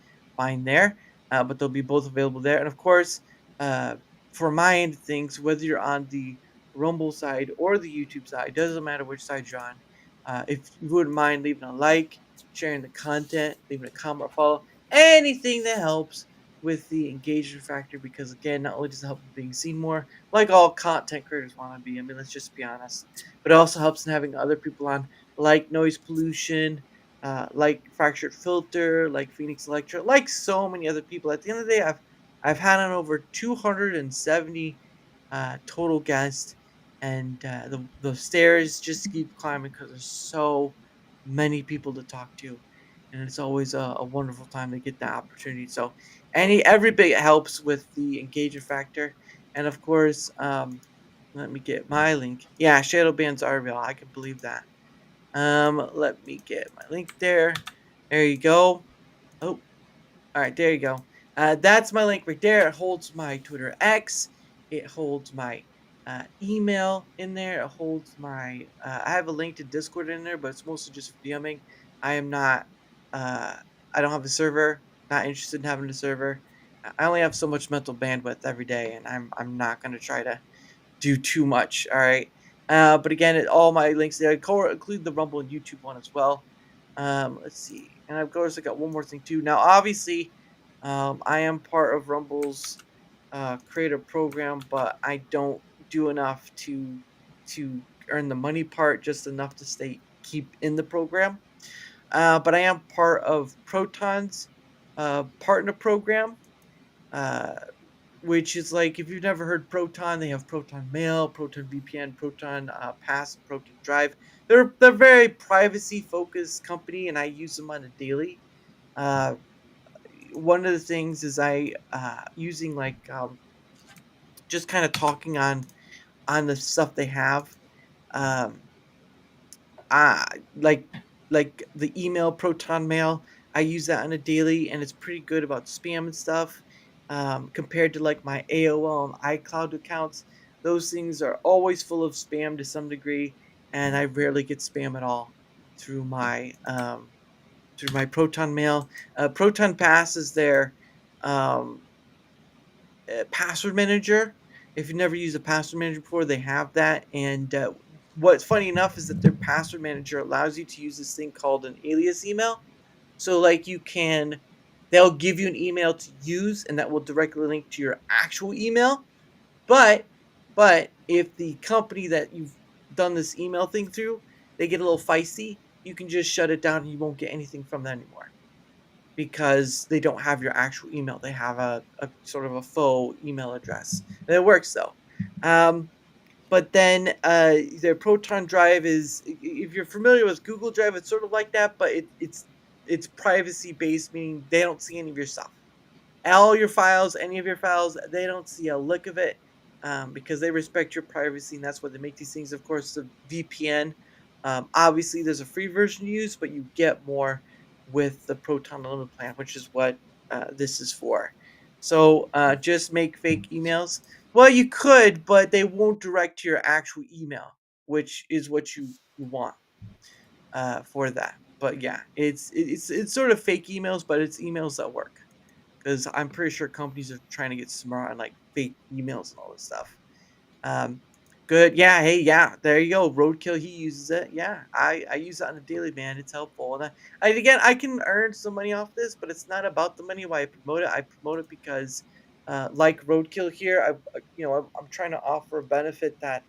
there. But they'll be both available there, and of course, uh, for my end of things, whether you're on the Rumble side or the YouTube side, doesn't matter which side you're on. If you wouldn't mind leaving a like, sharing the content, leaving a comment or follow, anything that helps with the engagement factor because again, not only does it help with being seen more, like all content creators want to be. I mean, let's just be honest. But it also helps in having other people on like noise pollution, like fractured filter, like Phoenix Electra, like so many other people. At the end of the day, I've had on over 270 total guests, and the stairs just keep climbing because there's so many people to talk to, and it's always a wonderful time to get that opportunity. So, every bit helps with the engagement factor, and of course, let me get my link. Yeah, shadow bands are real. I can believe that. Let me get my link there. There you go. Oh, all right, there you go. That's my link right there. It holds my Twitter X. It holds my email in there. It holds my. I have a link to Discord in there, but it's mostly just for DMing. I am not. Uh, I don't have a server. Not interested in having a server. I only have so much mental bandwidth every day, and I'm not gonna try to do too much. All right. But again, all my links there include the Rumble and YouTube one as well. Let's see. And of course, I got one more thing too. Now, obviously, I am part of Rumble's creator program, but I don't do enough to earn the money part, just enough to stay keep in the program. But I am part of Proton's partner program. Uh, which is like if you've never heard Proton, they have Proton Mail, Proton VPN, Proton Pass, and Proton Drive. They're very privacy focused company, and I use them on a daily. Uh, One of the things is I using like just kind of talking on the stuff they have. Um, uh, like like the email Proton Mail, I use that on a daily, and it's pretty good about spam and stuff. compared to like my AOL and iCloud accounts. Those things are always full of spam to some degree, and I rarely get spam at all through my Proton Mail. Proton Pass is their um, password manager. If you've never used a password manager before, they have that. And what's funny enough is that their password manager allows you to use this thing called an alias email. So like they'll give you an email to use, and that will directly link to your actual email. But if the company that you've done this email thing through, they get a little feisty, you can just shut it down and you won't get anything from them anymore because they don't have your actual email. They have a sort of a faux email address. And it works though. But then their Proton Drive is, if you're familiar with Google Drive, it's sort of like that, but it's privacy based, meaning they don't see any of your stuff. All your files, any of your files, they don't see a lick of it because they respect your privacy, and that's why they make these things. Of course, the VPN. Obviously, there's a free version to use, but you get more with the Proton Unlimited plan, which is what this is for. So just make fake emails. Well, you could, but they won't direct to your actual email, which is what you want for that. But yeah, it's sort of fake emails, but it's emails that work because I'm pretty sure companies are trying to get smart on like fake emails and all this stuff. Um, Good. Yeah. Hey. Yeah. There you go. Roadkill. He uses it. Yeah. I use it on a daily, man. It's helpful. And again, I can earn some money off this, but it's not about the money. Why I promote it? I promote it because, like Roadkill here, I'm trying to offer a benefit that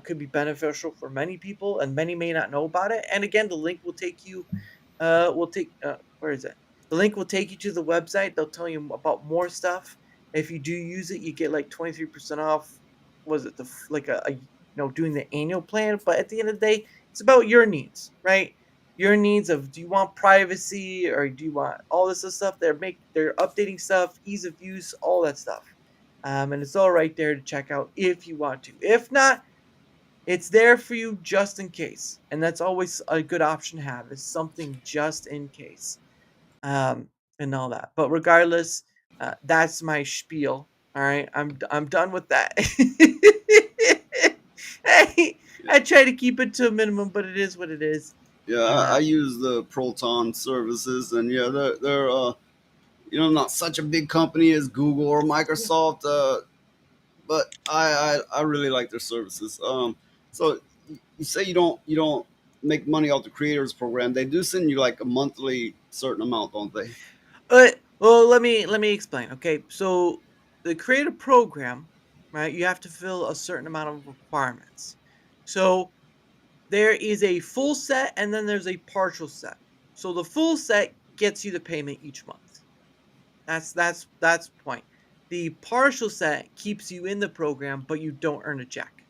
could be beneficial for many people, and many may not know about it. And again, the link will take you. Where is it? The link will take you to the website. They'll tell you about more stuff. If you do use it, you get like 23% off. Was it like a doing the annual plan? But at the end of the day, it's about your needs, right? Your needs of, do you want privacy or do you want all this stuff? They're updating stuff, ease of use, all that stuff, and it's all right there to check out if you want to. If not, it's there for you just in case, and that's always a good option to have, is something just in case, um, and all that. But regardless, that's my spiel. All right, I'm done with that. I try to keep it to a minimum, but it is what it is. Yeah, I use the Proton services, and yeah, they're not such a big company as Google or Microsoft, but I really like their services. So you say you don't make money off the creators program. They do send you like a monthly certain amount, don't they? Well, let me explain. Okay, so the creator program, right? You have to fill a certain amount of requirements. So there is a full set and then there's a partial set. So the full set gets you the payment each month. That's the point. The partial set keeps you in the program, but you don't earn a check.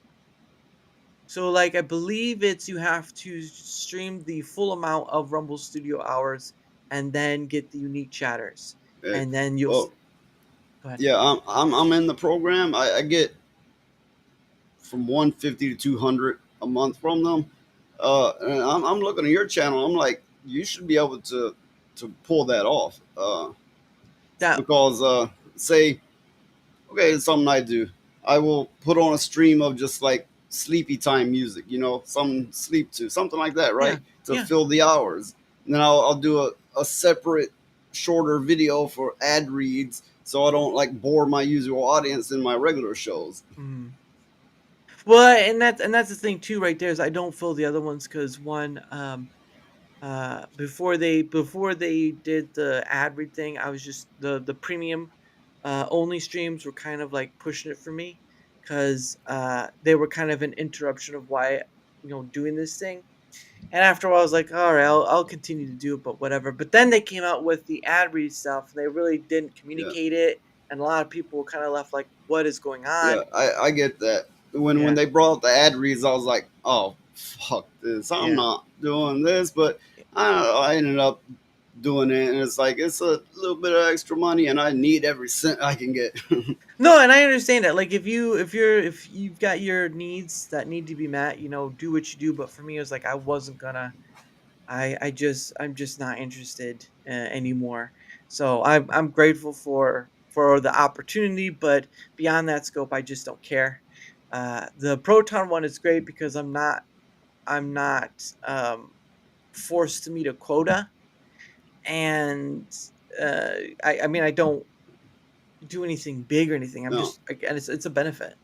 So like I believe you have to stream the full amount of Rumble Studio hours and then get the unique chatters. And then you'll go ahead. Yeah, I'm in the program. I get from 150 to 200 a month from them. And I'm looking at your channel. I'm like, you should be able to pull that off. Because say, okay, it's something I do. I will put on a stream of just like sleepy time music, some sleep to, something like that, right? To fill the hours. And then I'll do a separate shorter video for ad reads so I don't like bore my usual audience in my regular shows. Well, and that's the thing too, right there, is I don't fill the other ones because one, before they did the ad read thing, I was just the premium only streams were kind of like pushing it for me because they were kind of an interruption of why doing this thing. And after a while, I was like, all right, I'll continue to do it, but whatever. But then they came out with the ad read stuff, and they really didn't communicate it. And a lot of people were kind of left like, what is going on? Yeah, I get that. When they brought up the ad reads, I was like, oh, fuck this. I'm not doing this. But I ended up doing it, and it's like, it's a little bit of extra money, and I need every cent I can get. No, and I understand that. Like, if you've got your needs that need to be met, do what you do. But for me, it was like I wasn't gonna. I'm just not interested anymore. So I'm grateful for for the opportunity, but beyond that scope, I just don't care. The Proton one is great because I'm not forced to meet a quota, and uh, I mean I don't do anything big or anything. I'm No, just again it's a benefit.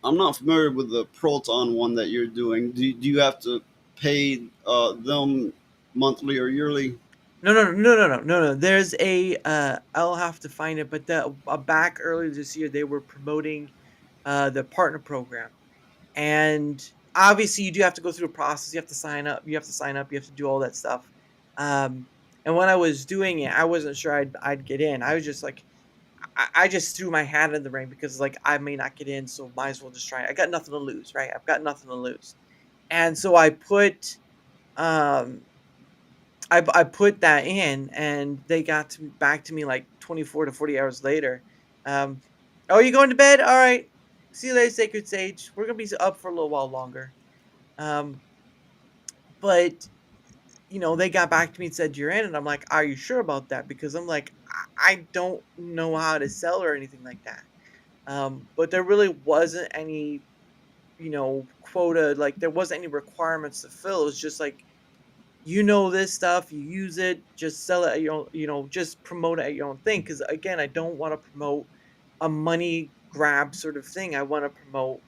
I'm not familiar with the Proton one that you're doing. Do you have to pay them monthly or yearly? No. There's a I'll have to find it, but back earlier this year they were promoting the partner program, and obviously you do have to go through a process. You have to sign up. You have to sign up. You have to do all that stuff. Um, and when I was doing it, I wasn't sure I'd get in. I was just like, I just threw my hat in the ring because like I may not get in, so might as well just try. I got nothing to lose, right? I've got nothing to lose, and so I put um I put that in, and they got back to me like 24 to 40 hours later. Um, oh, you going to bed? All right. See you later, Sacred Sage. We're gonna be up for a little while longer. Um, but they got back to me and said you're in, and I'm like, are you sure about that? Because I'm like, I don't know how to sell or anything like that. But there really wasn't any, quota. Like there wasn't any requirements to fill. It was just like this stuff, you use it, just sell it at your own, just promote it at your own thing. Because again, I don't want to promote a money grab sort of thing. I want to promote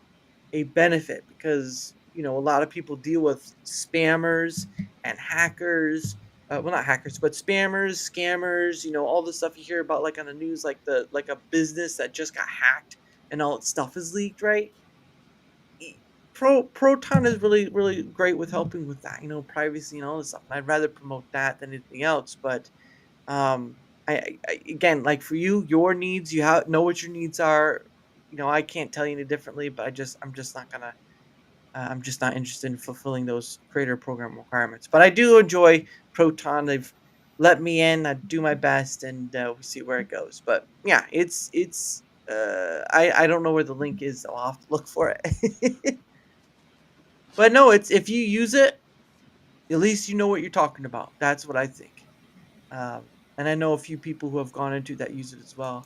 a benefit because a lot of people deal with spammers and hackers. Well, not hackers, but spammers, scammers. All the stuff you hear about, like on the news, like a business that just got hacked and all its stuff is leaked, right? Proton is really great with helping with that, privacy and all this stuff. And I'd rather promote that than anything else. But um, again, like for you, your needs, know what your needs are. I can't tell you any differently, but I'm just not gonna. I'm just not interested in fulfilling those creator program requirements. But I do enjoy Proton. They've let me in. I do my best, and we see where it goes. But yeah, it's. I don't know where the link is. So I'll have to look for it. But no, it's if you use it, at least you know what you're talking about. That's what I think. And I know a few people who have gone into that use it as well.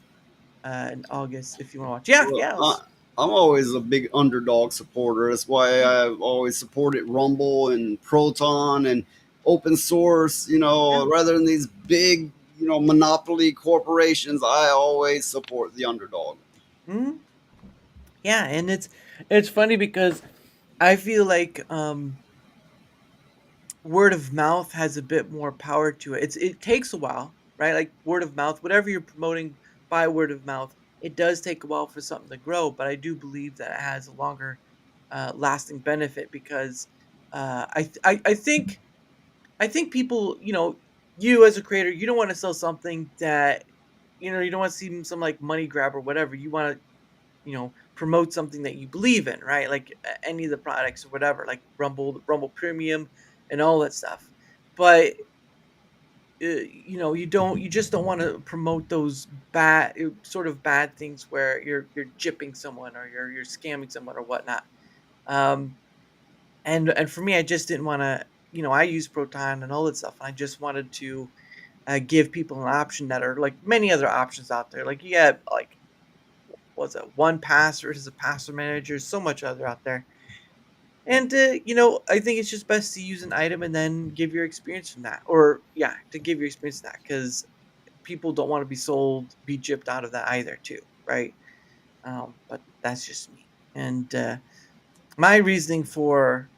In August, if you want to watch. Yeah, Well, yeah. I'm always a big underdog supporter. That's why I've always supported Rumble and Proton and open source. Yeah. Rather than these big, monopoly corporations, I always support the underdog. Mhm. Yeah, and it's funny because I feel like word of mouth has a bit more power to it. It takes a while, right? Like word of mouth, whatever you're promoting by word of mouth, it does take a while for something to grow. But I do believe that it has a longer, lasting benefit because I think people, you as a creator, you don't want to sell something that, you don't want to see some like money grab or whatever. You want to, promote something that you believe in, right? Like any of the products or whatever, like Rumble Premium, and all that stuff. But you just don't want to promote those bad, sort of bad things where you're gypping someone or you're scamming someone or whatnot. Um, and for me, I just didn't want to. I use Proton and all that stuff. And I just wanted to give people an option that are like many other options out there. Like you have like what's it, one password as a password manager, so much other out there. And I think it's just best to use an item and then give your experience from that, or yeah, to give your experience from that, because people don't want to be gypped out of that either, too, right? But that's just me. And my reasoning for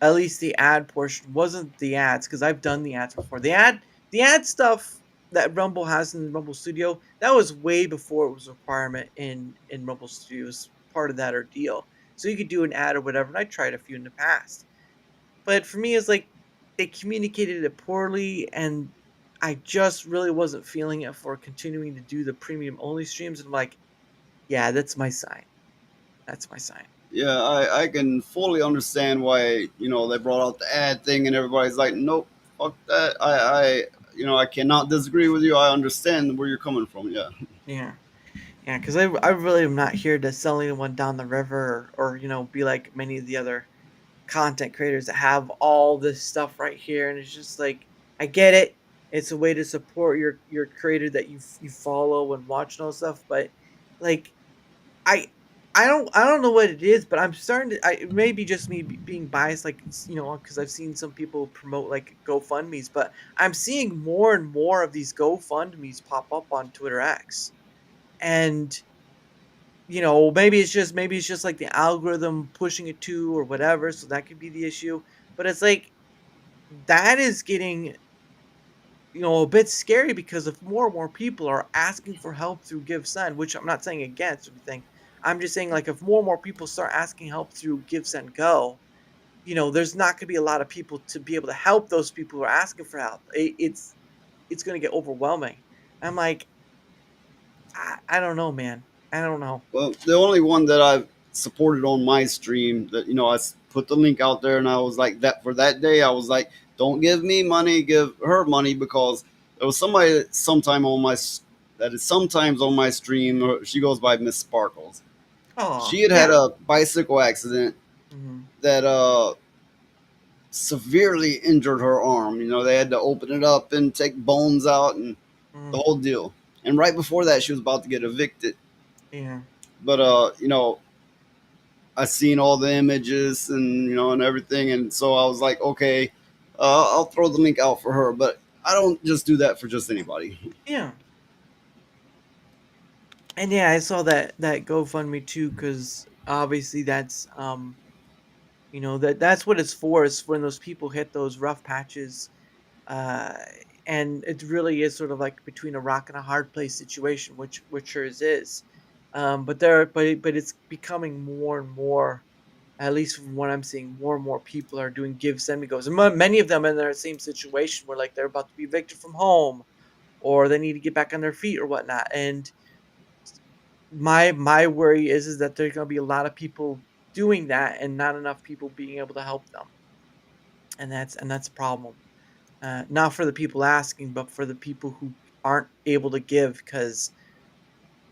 at least the ad portion wasn't the ads, because I've done the ads before. The ad stuff that Rumble has in Rumble Studio, that was way before it was a requirement in Rumble Studio. It was part of that ordeal. So you could do an ad or whatever, and I tried a few in the past. But for me, it's like they communicated it poorly, and I just really wasn't feeling it for continuing to do the premium only streams. And I'm like, yeah, that's my sign. That's my sign. Yeah, I can fully understand why they brought out the ad thing and everybody's like, nope, fuck that. I cannot disagree with you. I understand where you're coming from. Yeah. Yeah. Yeah, because I really am not here to sell anyone down the river or be like many of the other content creators that have all this stuff right here. And it's just like, I get it. It's a way to support your creator that you follow and watch and all stuff. But like I I don't know what it is, but I'm starting to. It may be just me being biased, like because I've seen some people promote like GoFundmes, but I'm seeing more and more of these GoFundmes pop up on Twitter X, and maybe it's just like the algorithm pushing it to or whatever, so that could be the issue. But it's like that is getting a bit scary because if more and more people are asking for help through Give Send, which I'm not saying against or anything, I'm just saying like if more and more people start asking help through Give Send Go, there's not going to be a lot of people to be able to help those people who are asking for help. It's going to get overwhelming. I'm like, I don't know, man. I don't know. Well, the only one that I've supported on my stream that put the link out there, and I was like that for that day. I was like, don't give me money, give her money, because there was somebody that is sometimes on my stream. She goes by Miss Sparkles. Oh, She had yeah. a bicycle accident Hmm. that severely injured her arm. They had to open it up and take bones out and the Hmm. whole deal. And right before that, she was about to get evicted. Yeah. But I seen all the images and and everything, and so I was like, okay, I'll throw the link out for her. But I don't just do that for just anybody. Yeah. And yeah, I saw that GoFundMe too, because obviously that's what it's for. Is when those people hit those rough patches, uh, and it really is sort of like between a rock and a hard place situation, which yours is. But it's becoming more and more. At least from what I'm seeing, more and more people are doing give send me goes, and many of them in their same situation where like they're about to be evicted from home, or they need to get back on their feet or whatnot. And my worry is that there's gonna be a lot of people doing that and not enough people being able to help them, and that's a problem. Not for the people asking, but for the people who aren't able to give, because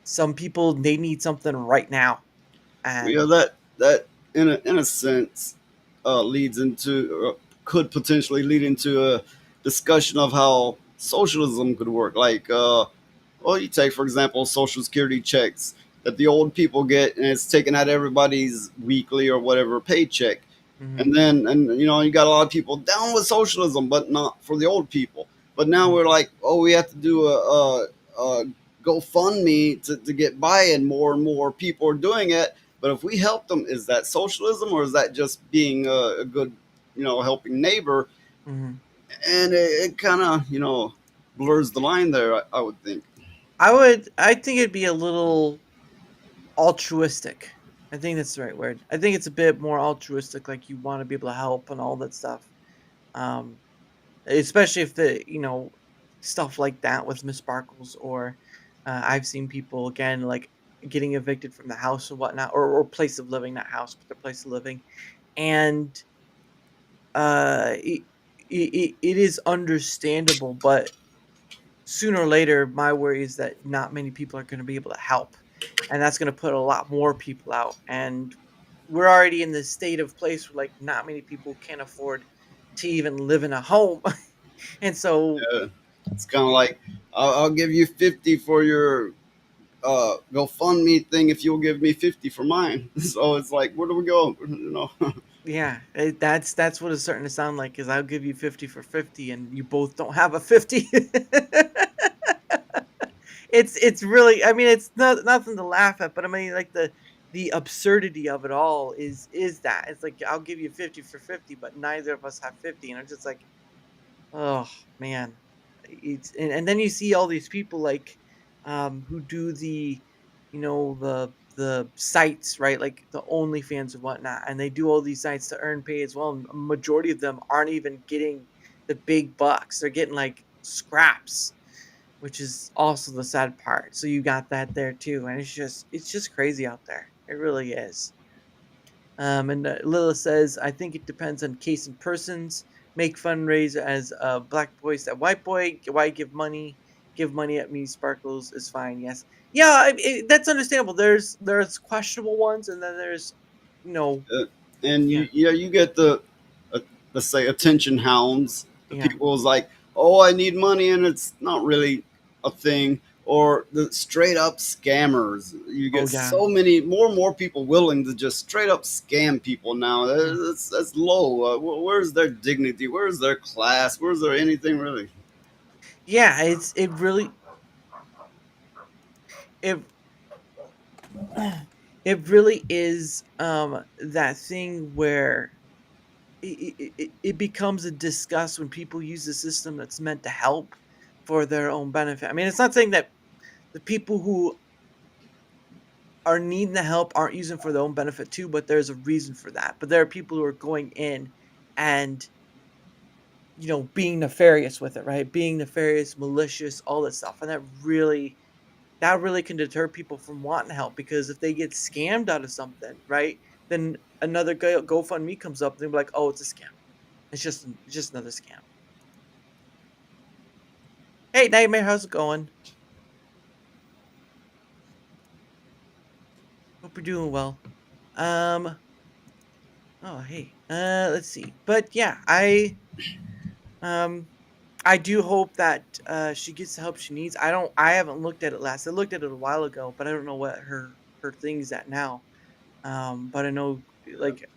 some people they need something right now. Yeah, And that in a sense leads into could potentially lead into a discussion of how socialism could work. Like, well, you take for example social security checks that the old people get, and it's taken out everybody's weekly or whatever paycheck. mhm, And you got a lot of people down with socialism, but not for the old people. But now mhm. we're like, oh, we have to do a GoFundMe to get by, and more people are doing it. But if we help them, is that socialism, or is that just being a good, helping neighbor? Mhm. And it kind of, blurs the line there. I would think. I think it'd be a little altruistic. I think that's the right word. I think it's a bit more altruistic, like you want to be able to help and all that stuff. Um, Especially if stuff like that with Miss Sparkles, or I've seen people again like getting evicted from the house or whatnot, or place of living, not house, but their place of living, and it, it is understandable, but sooner or later, my worry is that not many people are going to be able to help, and that's going to put a lot more people out. And we're already in this state of place where like not many people can afford to even live in a home, and so Yeah. It's kind of like I'll give you 50 for your GoFundMe thing if you'll give me 50 for mine. So it's like, where do we go? yeah, that's what it's starting to sound like. Is I'll give you 50 for 50, and you both don't have a 50. It's really, I mean, it's not nothing to laugh at, but I mean, like the absurdity of it all is that it's like I'll give you 50 for 50, but neither of us have 50, and I'm just like, oh man, and then you see all these people like who do the sites, right, like the OnlyFans and whatnot, and they do all these sites to earn pay as well. And a majority of them aren't even getting the big bucks; they're getting like scraps, which is also the sad part. So you got that there too, and it's just crazy out there. It really is. And Lila says, I think it depends on case and persons. Make fundraiser as black boys that white boy. Why give money? Give money at me sparkles is fine. Yes, yeah, that's understandable. There's questionable ones, and then there's, you know, Uh, and yeah, you get the, uh, let's say, attention hounds. The yeah, people is like, oh, I need money, and it's not really a thing. Or the straight up scammers. You Oh get yeah. so many more and more people willing to just straight up scam people now. Mm. That's low. Where's their dignity? Where's their class? Where's there anything really? Yeah, it really it it really is that thing where it becomes a disgust when people use a system that's meant to help for their own benefit. I mean, it's not saying that the people who are needing the help aren't using for their own benefit too, but there's a reason for that. But there are people who are going in and being nefarious with it, right? Being nefarious, malicious, all that stuff, and that really can deter people from wanting help because if they get scammed out of something, right? Then another GoFundMe comes up and they're like, "Oh, it's a scam. It's just another scam." Hey, Nightmare, how's it going? Hope you're doing well. Um, oh, hey. Let's see. But yeah, um I do hope that she gets the help she needs. I haven't looked at it last. I looked at it a while ago, but I don't know what her thing's at now. But I know like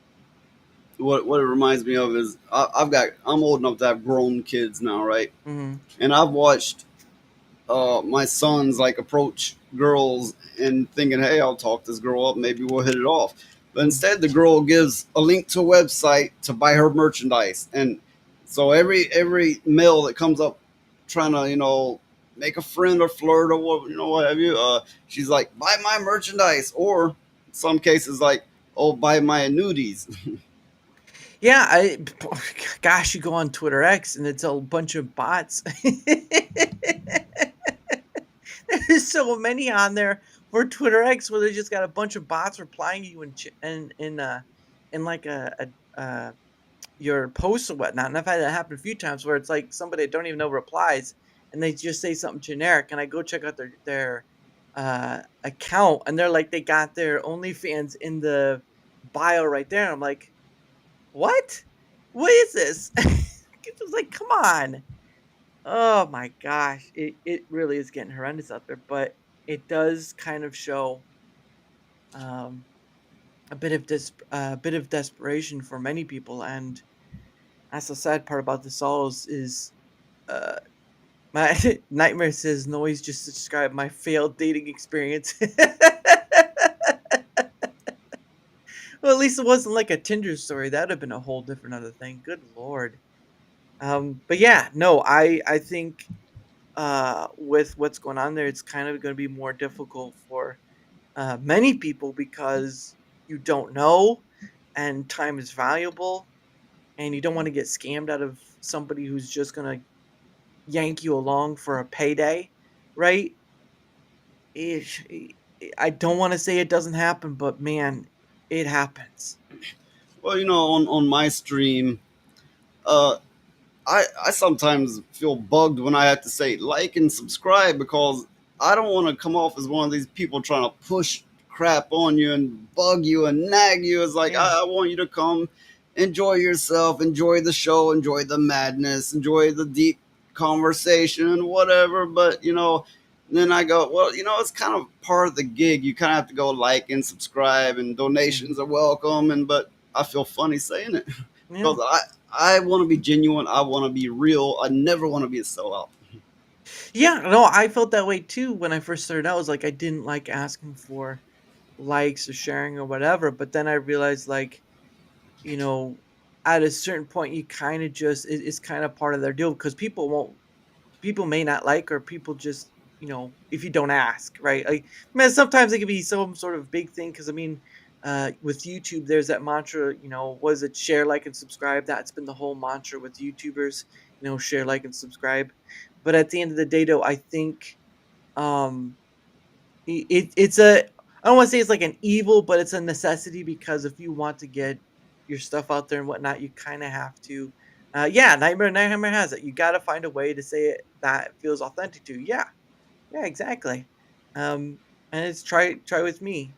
What it reminds me of is I'm old enough to have grown kids now, right? mhm. And I've watched my sons like approach girls and thinking, hey, I'll talk this girl up, maybe we'll hit it off. But Mhm. instead, the girl gives a link to a website to buy her merchandise, and so every male that comes up trying to make a friend or flirt or what have you, she's like, buy my merchandise, or in some cases like, oh, buy my nudies. Yeah, gosh, you go on Twitter X and it's a bunch of bots. There's so many on there for Twitter X where they just got a bunch of bots replying to you in like your posts or whatnot. And I've had that happen a few times where it's like somebody I don't even know replies and they just say something generic and I go check out their account and they're like they got their OnlyFans in the bio right there. And I'm like, what? What is this? It was like, come on. Oh my gosh. It really is getting horrendous out there, but it does kind of show um a bit of desperation for many people, and that's the sad part about this all is uh my nightmare says noise just to describe my failed dating experience. Well, at least it wasn't like a Tinder story. That'd have been a whole different other thing. Good lord. But yeah, no, I think with what's going on there, it's kind of going to be more difficult for many people because you don't know, and time is valuable, and you don't want to get scammed out of somebody who's just going to yank you along for a payday, right? Ish, I don't want to say it doesn't happen, but man, it happens. Well, on my stream, uh, I sometimes feel bugged when I have to say like and subscribe because I don't want to come off as one of these people trying to push crap on you and bug you and nag you. It's like Yeah. I want you to come enjoy yourself, enjoy the show, enjoy the madness, enjoy the deep conversation and whatever. But then I go, well, it's kind of part of the gig. You kind of have to go like and subscribe, and Mhm. donations are welcome. And but I feel funny saying it Yeah. because I want to be genuine. I want to be real. I never want to be a sellout. Yeah, no, I felt that way too when I first started out. I was like, I didn't like asking for likes or sharing or whatever. But then I realized, like, you know, at a certain point, you kind of just, it's kind of part of their deal because people may not like, or people just, if you don't ask, right? Like, man, sometimes it can be some sort of big thing because, I mean, with YouTube, there's that mantra, was it share, like, and subscribe? That's been the whole mantra with YouTubers, share, like, and subscribe. But at the end of the day, though, I think um, it's I don't want to say it's like an evil, but it's a necessity because if you want to get your stuff out there and whatnot, you kind of have to. Yeah, Nightmare has it. You got to find a way to say it that feels authentic to you. Yeah, yeah, exactly. Um, and it's try with me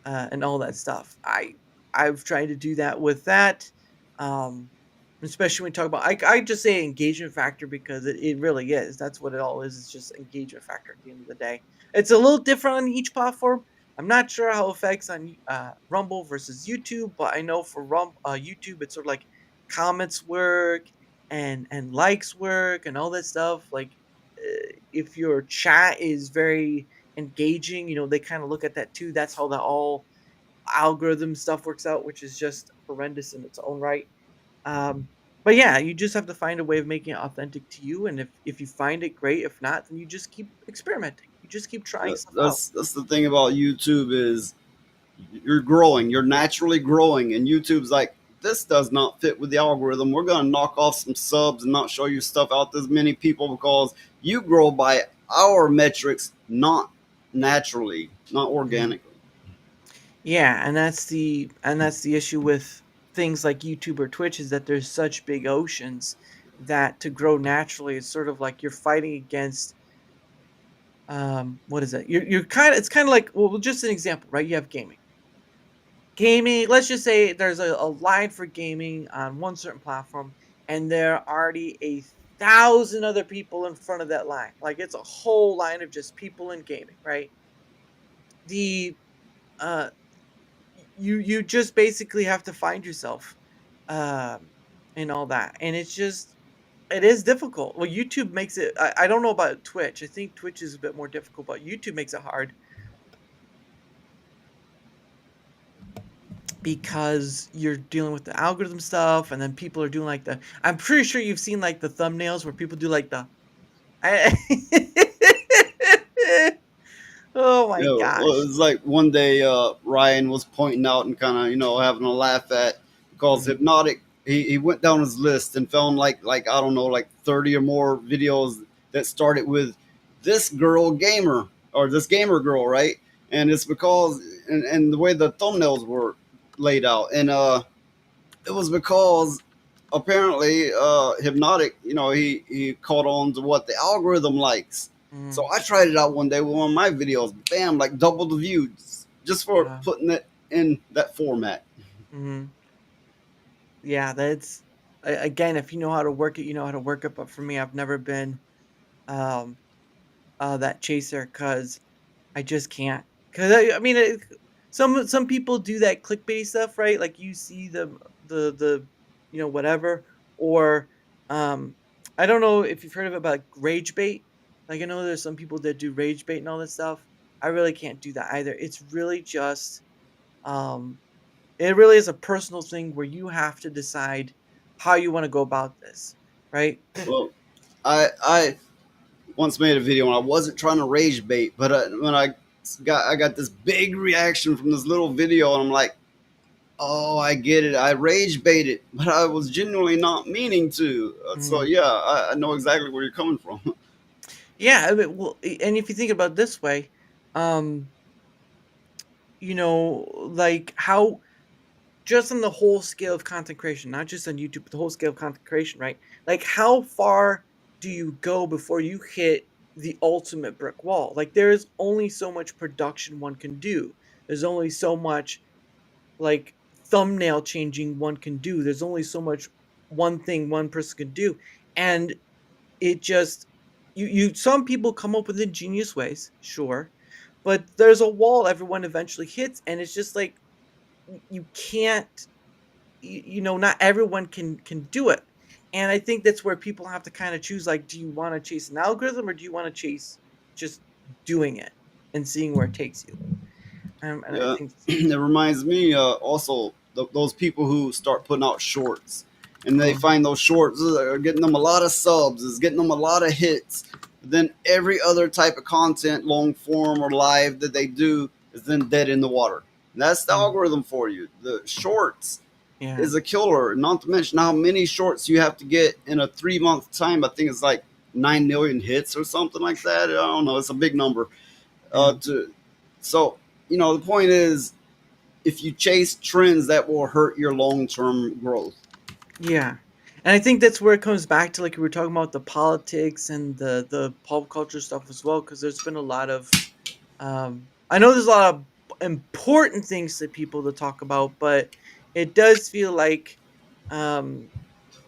and all that stuff. I've tried to do that with that. Um, especially when you talk about, I just say engagement factor because it really is. That's what it all is. It's just engagement factor at the end of the day. It's a little different on each platform. I'm not sure how it affects on Rumble versus YouTube, but I know for YouTube, it's sort of like comments work and likes work and all that stuff. Like if your chat is very engaging, they kind of look at that too. That's how that all algorithm stuff works out, which is just horrendous in its own right. Um, but yeah, you just have to find a way of making it authentic to you, and if you find it great, if not, then you just keep experimenting. You just keep trying stuff out. That's the thing about YouTube is you're growing, you're naturally growing, and YouTube's like, this does not fit with the algorithm. We're gonna knock off some subs and not show you stuff out to as many people because you grow by our metrics, not naturally, not organically. Yeah, and that's the issue with things like YouTube or Twitch is that there's such big oceans that to grow naturally is sort of like you're fighting against what is it? You're kind of it's kind of like, well, just an example, right? You have gaming, let's just say there's a line for gaming on one certain platform, and there are already 1,000 other people in front of that line. Like it's a whole line of just people in gaming, right? The uh you just basically have to find yourself um and all that, and it is difficult. Well, YouTube makes it, I don't know about Twitch. I think Twitch is a bit more difficult, but YouTube makes it hard because you're dealing with the algorithm stuff, and then people are doing like I'm pretty sure you've seen like the thumbnails where people do like the I, oh my Well, gosh. it's like one day Ryan was pointing out and kind of having a laugh at because Mhm. Hypnotic he went down his list and found like I don't know like 30 or more videos that started with this girl gamer or this gamer girl, right? And it's because and the way the thumbnails were laid out, and it was because apparently Hypnotic, he caught on to what the algorithm likes. So Mhm. I tried it out one day with one of my videos. Bam, like double the views just for Yeah. putting it in that format. Mhm. Yeah, that's again, if you know how to work it, you know how to work it. But for me, I've never been um that chaser because I just can't. Because I mean, some people do that clickbait stuff, right? Like you see the whatever, or um, I don't know if you've heard of it about rage bait. Like I know there's some people that do rage bait and all that stuff. I really can't do that either. It's really just um, it really is a personal thing where you have to decide how you want to go about this, right? Well, I once made a video and I wasn't trying to rage bait, but when I got this big reaction from this little video, and I'm like, oh, I get it. I rage baited, but I was genuinely not meaning to. So Mhm. yeah, I know exactly where you're coming from. Yeah, I mean, well, and if you think about it this way, um, like how just on the whole scale of content creation, not just on YouTube, but the whole scale of content creation, right? Like how far do you go before you hit the ultimate brick wall? Like there's only so much production one can do. There's only so much like thumbnail changing one can do. There's only so much one thing one person can do. And it just you some people come up with ingenious ways, sure, but there's a wall everyone eventually hits, and it's just like you can't not everyone can do it. And I think that's where people have to kind of choose, like, do you want to chase an algorithm or do you want to chase just doing it and seeing where it takes you? And I Yeah, think it reminds me also those people who start putting out shorts, and they Mhm. find those shorts are getting them a lot of subs, is getting them a lot of hits. But then every other type of content, long form or live that they do, is then dead in the water. And that's the Mhm. algorithm for you. The shorts Yeah. is a killer. Not to mention how many shorts you have to get in a 3 month time. I think it's like 9 million hits or something like that. I don't know. It's a big number. Yeah. To so the point is, if you chase trends, that will hurt your long term growth. Yeah. And I think that's where it comes back to, like we were talking about, the politics and the pop culture stuff as well, because there's been a lot of I know there's a lot of important things to people to talk about, but it does feel like um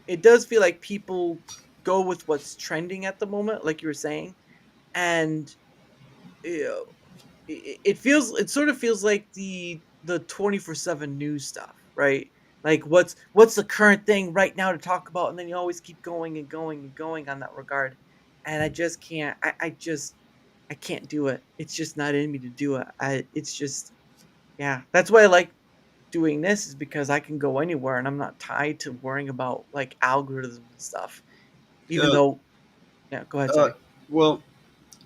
it does feel like people go with what's trending at the moment, like you were saying, and you know, it sort of feels like the 24/7 news stuff, right? Like what's the current thing right now to talk about, and then you always keep going and going and going on that regard, and I just can't. I can't do it. It's just not in me to do it. It's just yeah. That's why I like doing this is because I can go anywhere and I'm not tied to worrying about like algorithms and stuff. Even Uh, though, yeah, go ahead. uh, Sorry. well,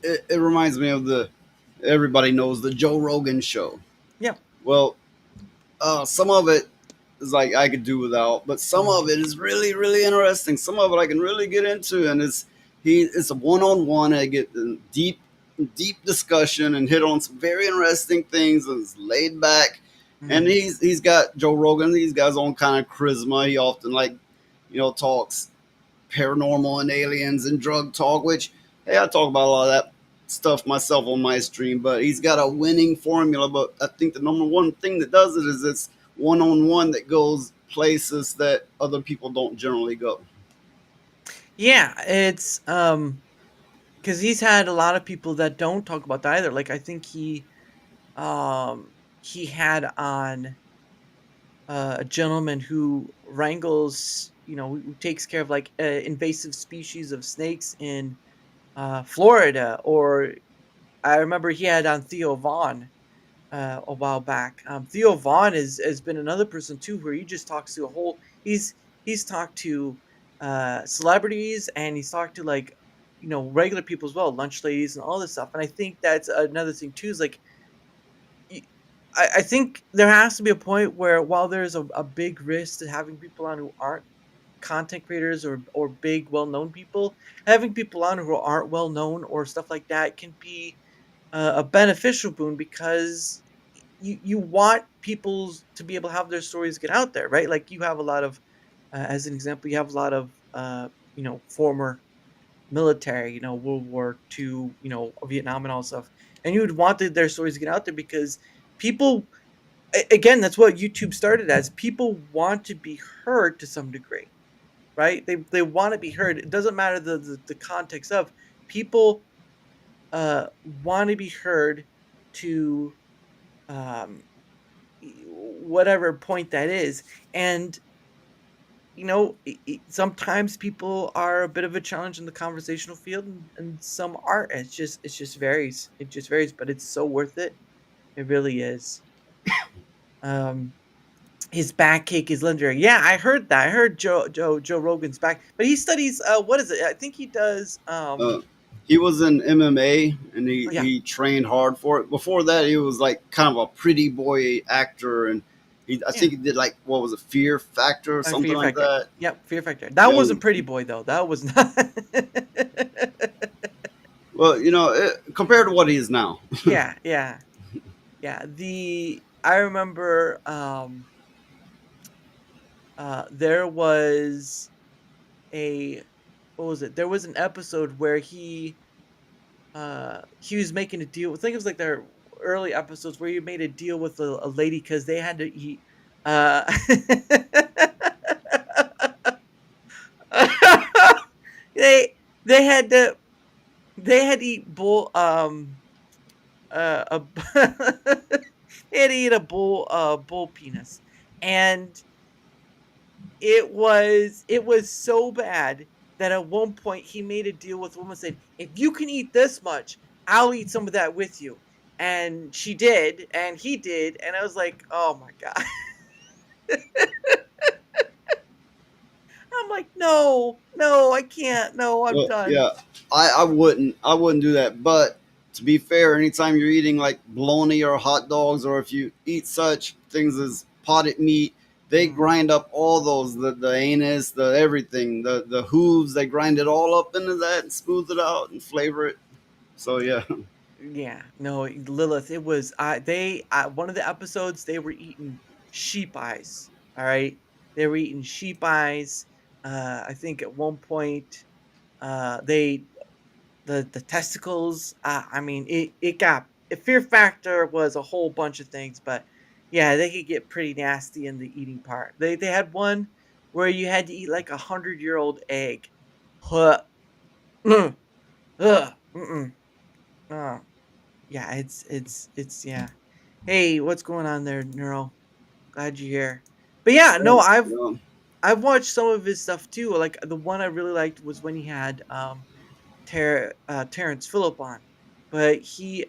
it reminds me of the everybody knows the Joe Rogan show. Yeah. Well, some of it is like I could do without, but some Mhm. of it is really, really interesting. Some of it I can really get into, and it's a one on one. I get in deep discussion and hit on some very interesting things. And it's laid back, and Mhm. he's got Joe Rogan. He's got his own kind of charisma. He often talks paranormal and aliens and drug talk, which hey, I talk about a lot of that stuff myself on my stream, but he's got a winning formula. But I think the number one thing that does it is it's one on one that goes places that other people don't generally go. Yeah, it's because he's had a lot of people that don't talk about that either. Like I think he had on a gentleman who wrangles, who takes care of like invasive species of snakes in Florida. Or I remember he had on Theo Vaughn a while back. Theo Vaughn has been another person too, where he just talks to a whole. He's talked to celebrities, and he's talked to like regular people as well, lunch ladies and all this stuff. And I think that's another thing too. Is like y- I think there has to be a point where while there's a big risk to having people on who aren't content creators or big well known people, having people on who aren't well known or stuff like that can be a beneficial boon because you want people to be able to have their stories get out there, right? Like you have a lot of, as an example, you have a lot of, former military, World War II, Vietnam and all stuff, and you would want their stories to get out there because people, again, that's what YouTube started as. People want to be heard to some degree, right? They want to be heard. It doesn't matter the context of people want to be heard to um whatever point that is. And sometimes people are a bit of a challenge in the conversational field, and some aren't. It just varies. It just varies, but it's so worth it. It really is. um his back cake is legendary. Yeah, I heard that. I heard Joe Rogan's back, but he studies what is it? I think he does Uh, he was in MMA and oh, yeah. he trained hard for it. Before that, he was like kind of a pretty boy actor, and I Yeah, think he did like what was it, Fear Factor or something Fear like Factor. that. Yep, Fear Factor. That Yeah, wasn't Pretty Boy though. That was not. well, compared to what he is now. Yeah, yeah, yeah. The I remember there was a what was it? There was an episode where he was making a deal. I think it was like their early episodes where he made a deal with a lady because they had to eat uh they had to eat bull a they had to eat a bull penis. And it was so bad that at one point he made a deal with a woman saying, if you can eat this much, I'll eat some of that with you. And she did, and he did, and I was like, oh my god. I'm like, no, no, I can't. No, I'm Well, done. yeah, I wouldn't do that. But to be fair, anytime you're eating like bologna or hot dogs, or if you eat such things as potted meat, they Mm, grind up all those the anus, the everything, the hooves. They grind it all up into that and smooth it out and flavor it. So yeah, yeah, no, Lilith. It was one of the episodes they were eating sheep eyes. All right, they were eating sheep eyes. I think at one point, they the testicles. I mean, it got Fear Factor was a whole bunch of things, but yeah, they could get pretty nasty in the eating part. They had one where you had to eat like 100-year-old egg. Huh. Mm. Ugh. Mm-mm. Oh. Yeah, it's yeah. Hey, what's going on there, Neuro? Glad you're here. But yeah, no, Yeah. I've watched some of his stuff too. Like the one I really liked was when he had Terrence Phillip on. But he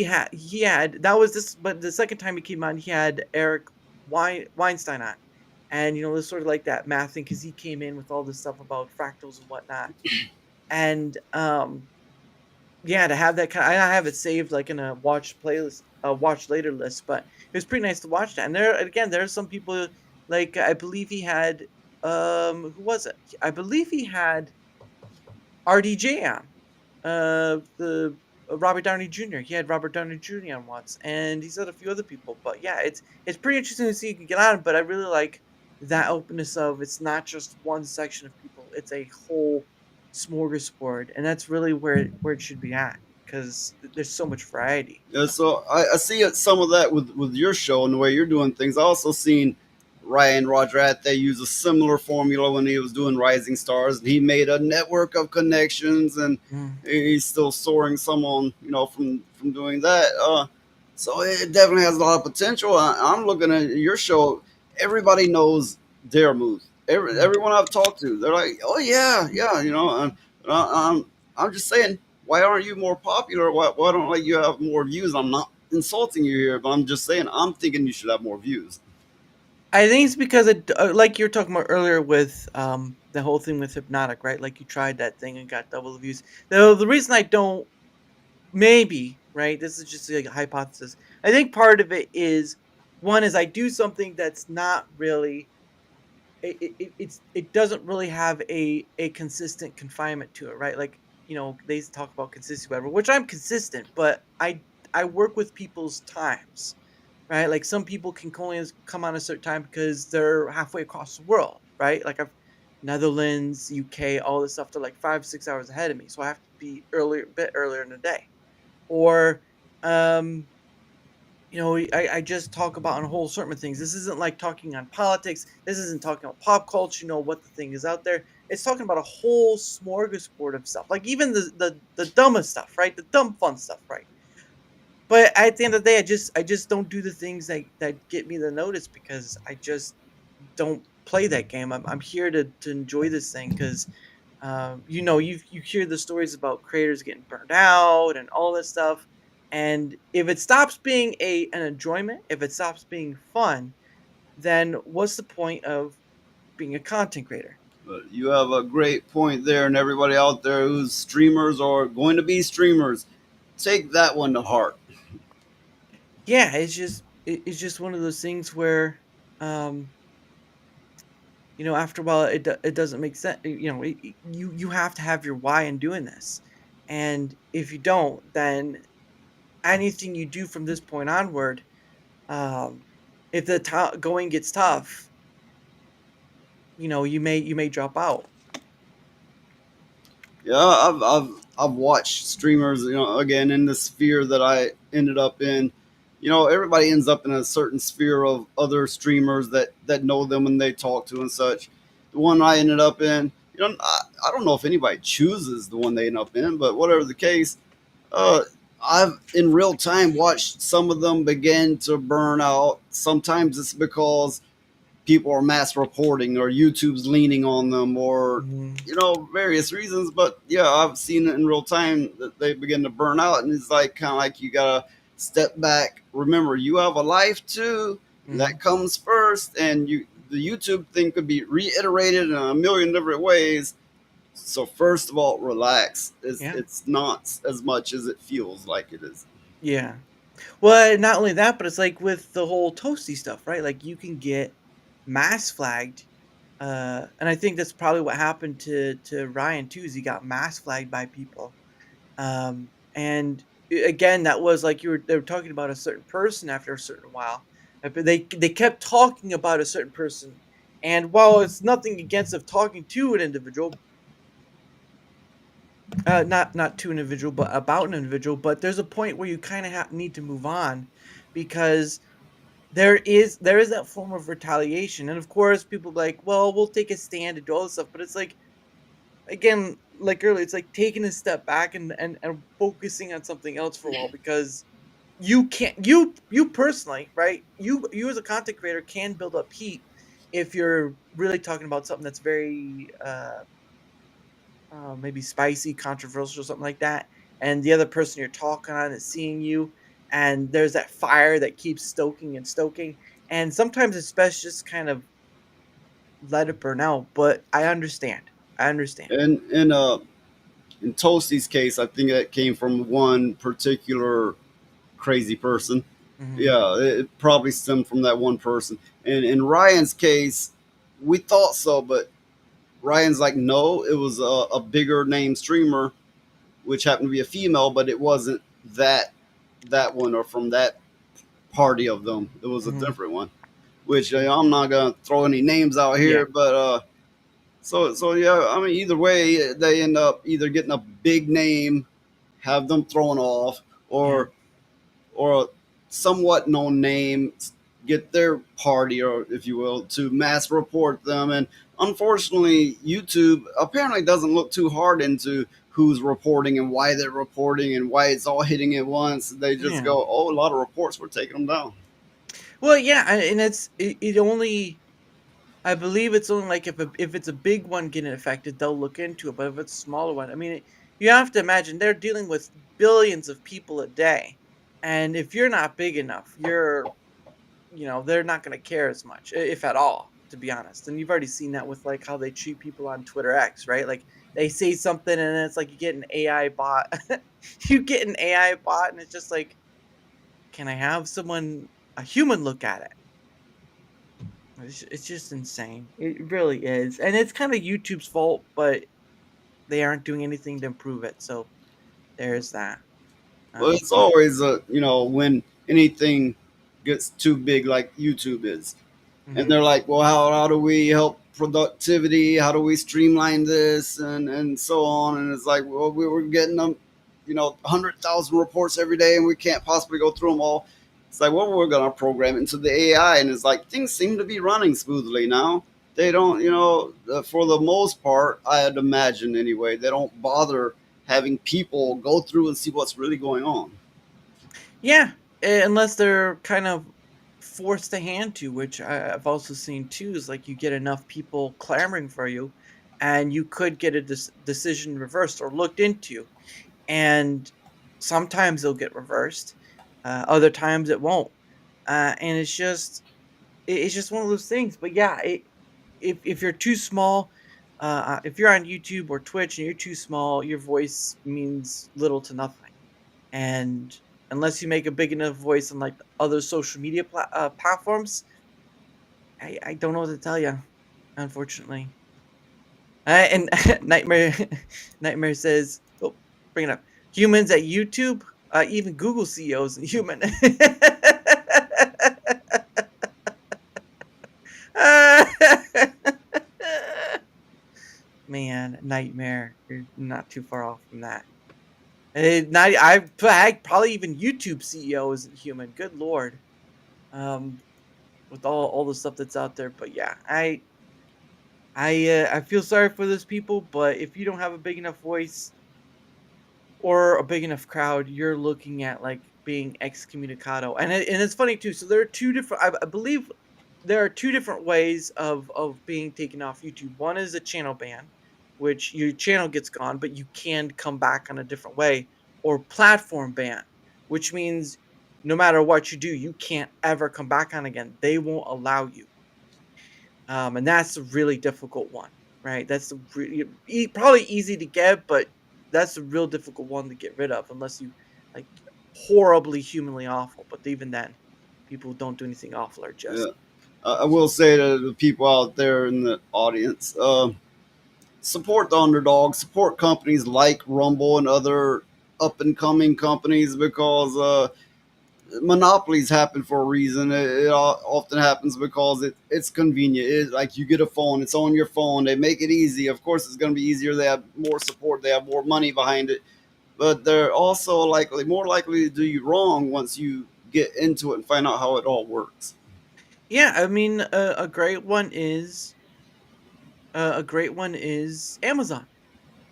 had that was this but the second time he came on he had Eric Weinstein on. And it was sort of like that math thing because he came in with all this stuff about fractals and whatnot. And yeah, to have that I have it saved like in a watch playlist, a watch later list, but it was pretty nice to watch that. And there's some people like I believe he had who was it? I believe he had RDJ on. The Robert Downey Jr. He had Robert Downey Jr. on once, and he's had a few other people. But yeah, it's pretty interesting to see you can get on. But I really like that openness of it's not just one section of people; it's a whole smorgasbord, and that's really where it should be at because there's so much variety. Yeah, so I see some of that with your show and the way you're doing things. I also seen Ryan Rodrat. They use a similar formula when he was doing Rising Stars. He made a network of connections, and Mm. he's still soaring some on from doing that. So it definitely has a lot of potential. I'm looking at your show. Everybody knows their moves. Everyone I've talked to, they're like, "Oh yeah, yeah," And I'm just saying, why aren't you more popular? Why don't like you have more views? I'm not insulting you here, but I'm just saying I'm thinking you should have more views. I think it's because like you were talking about earlier with the whole thing with hypnotic, right? Like you tried that thing and got double the views. The reason I don't maybe, right? This is just like a hypothesis. I think part of it is one is I do something that's not really it doesn't really have a consistent confinement to it, right? Like, they talk about consistency, whatever, which I'm consistent, but I work with people's times, right? Like some people can only come on a certain time because they're halfway across the world, right? Like I've Netherlands, UK, all this stuff. They're like 5, 6 hours ahead of me, so I have to be earlier, a bit earlier in the day. Or, um, I just talk about a whole certain things. This isn't like talking on politics. This isn't talking about pop culture. What the thing is out there. It's talking about a whole smorgasbord of stuff. Like even the dumbest stuff, right? The dumb fun stuff, right? But at the end of the day, I just don't do the things that get me the notice because I just don't play that game. I'm here to enjoy this thing because you hear the stories about creators getting burned out and all this stuff, and if it stops being an enjoyment, if it stops being fun, then what's the point of being a content creator? But you have a great point there, and everybody out there who's streamers or going to be streamers, take that one to heart. Yeah, it's just one of those things where um after a while it doesn't make sense. You have to have your why in doing this, and if you don't, then anything you do from this point onward, um if the going gets tough, you may drop out. Yeah, I've watched streamers, again in the sphere that I ended up in. Everybody ends up in a certain sphere of other streamers that know them and they talk to and such. The one I ended up in, I don't know if anybody chooses the one they end up in, but whatever the case, uh, I've in real time watched some of them begin to burn out. Sometimes it's because people are mass reporting or YouTube's leaning on them or Mhm. various reasons. But yeah, I've seen it in real time that they begin to burn out, and it's like kind of like you gotta step back. Remember, you have a life too, and Mhm. that comes first. And the YouTube thing could be reiterated in a million different ways. So first of all, relax. It's Yeah. it's not as much as it feels like it is. Yeah. Well, not only that, but it's like with the whole toasty stuff, right? Like you can get mass flagged, and I think that's probably what happened to Ryan too. Is he got mass flagged by people, and again, that was like they were talking about a certain person after a certain while, but they kept talking about a certain person, and while it's nothing against of talking to an individual, not to an individual, but about an individual, but there's a point where you kind of need to move on because there is that form of retaliation, and of course people be like, well, we'll take a stand and do all this stuff, but it's like, again, like earlier, it's like taking a step back and focusing on something else for a while, because you can't you personally, right, you as a content creator can build up heat if you're really talking about something that's very maybe spicy, controversial, something like that, and the other person you're talking on is seeing you, and there's that fire that keeps stoking and stoking, and sometimes it's best just kind of let it burn out. But I understand. And in Toasty's case, I think that came from one particular crazy person. Hmm. Yeah, it probably stemmed from that one person. And in Ryan's case, we thought so, but Ryan's like, no, it was a bigger name streamer, which happened to be a female, but it wasn't that one or from that party of them. It was a Hmm. different one. Which I'm not gonna throw any names out Yeah. here, but so yeah, I mean, either way, they end up either getting a big name, have them thrown off, Yeah. or a somewhat known name get their party, or if you will, to mass report them. And unfortunately, YouTube apparently doesn't look too hard into who's reporting and why they're reporting and why it's all hitting at once. They just Yeah. go, oh, a lot of reports, we're taking them down. Well, yeah, and it only, I believe it's only like if it's a big one getting affected, they'll look into it. But if it's a smaller one, I mean, you have to imagine they're dealing with billions of people a day, and if you're not big enough, they're not going to care as much, if at all, to be honest. And you've already seen that with like how they treat people on Twitter X, right? Like they say something, and then it's like you get an AI bot, you get an AI bot, and it's just like, can I have a human look at it? It's just insane. It really is. And it's kind of YouTube's fault, but they aren't doing anything to improve it. So there's that. Well, it's But always when anything gets too big like YouTube is, and mhm. they're like, well, how do we help productivity? How do we streamline this and so on? And it's like, well, we were getting them, 100,000 reports every day, and we can't possibly go through them all. It's like, well, we're gonna program it into the AI, and it's like things seem to be running smoothly now. They don't, for the most part, I'd imagine anyway, they don't bother having people go through and see what's really going on. Yeah, unless they're kind of forced to hand to, which I've also seen too, is like you get enough people clamoring for you, and you could get a decision reversed or looked into. And sometimes they'll get reversed, other times it won't. And it's just one of those things. But yeah, if you're too small, if you're on YouTube or Twitch and you're too small, your voice means little to nothing. And unless you make a big enough voice on like other social media platforms, I don't know what to tell you, unfortunately. And Nightmare Nightmare says, "Oh, bring it up. Humans at YouTube, even Google CEOs and human." Man, Nightmare, you're not too far off from that. Not, probably even YouTube CEO isn't human. Good lord, um, with all the stuff that's out there. But yeah, I feel sorry for those people. But if you don't have a big enough voice or a big enough crowd, you're looking at like being excommunicado. And it's funny too. So there are two different. I believe there are two different ways of being taken off YouTube. One is a channel ban, which your channel gets gone, but you can come back on a different way, or platform ban, which means no matter what you do, you can't ever come back on again. They won't allow you. And that's a really difficult one, right? That's probably easy to get, but that's a real difficult one to get rid of unless you like horribly humanly awful. But even then, people who don't do anything awful are Yeah. just I will say to the people out there in the audience, support the underdog, support companies like Rumble and other up and coming companies, because monopolies happen for a reason. It often happens because it's convenient. Like you get a phone, it's on your phone. They make it easy. Of course, it's going to be easier. They have more support. They have more money behind it. But they're also more likely to do you wrong once you get into it and find out how it all works. Yeah, I mean, a great one is Amazon,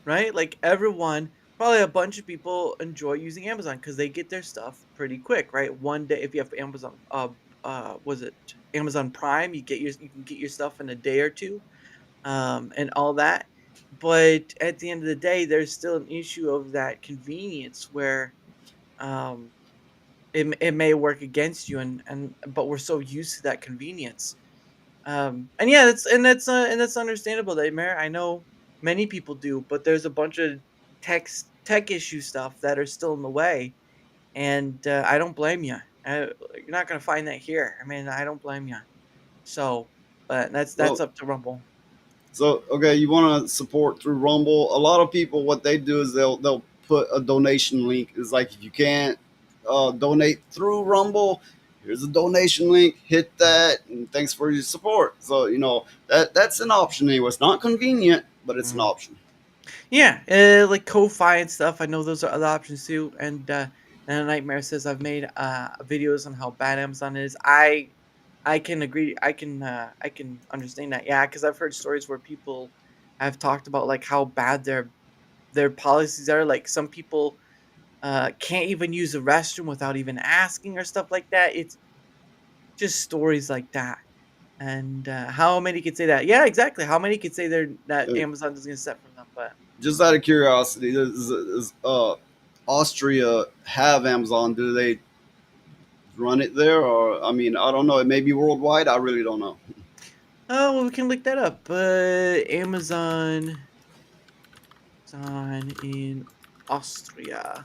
right? Like everyone, probably a bunch of people enjoy using Amazon because they get their stuff pretty quick, right? One day, if you have Amazon, was it Amazon Prime? You can get your stuff in a day or two, and all that. But at the end of the day, there's still an issue of that convenience where, um, it may work against you, and but we're so used to that convenience. And yeah, that's understandable, that Mary. I know many people do, but there's a bunch of tech issue stuff that are still in the way, and I don't blame you. You're not gonna find that here. I mean, I don't blame you. So, but that's Well, up to Rumble. so okay, you want to support through Rumble. A lot of people, what they do is they'll put a donation link. It's like if you can't donate through Rumble, here's a donation link. Hit that, and thanks for your support. So that's an option anyway. It's not convenient, but it's an Mhm. option. Yeah, like Ko-fi and stuff. I know those are other options too. And Nightmare says I've made videos on how bad Amazon is. I can agree. I can understand that. Yeah, because I've heard stories where people have talked about like how bad their policies are. Like some people can't even use the restroom without even asking or stuff like that. It's just stories like that. And how many could say that? Yeah, exactly. How many could say that Uh, Amazon is going to set for them? But just out of curiosity, does Austria have Amazon? Do they run it there, or I mean, I don't know. It may be worldwide. I really don't know. oh, well, we can look that up. Amazon in Austria.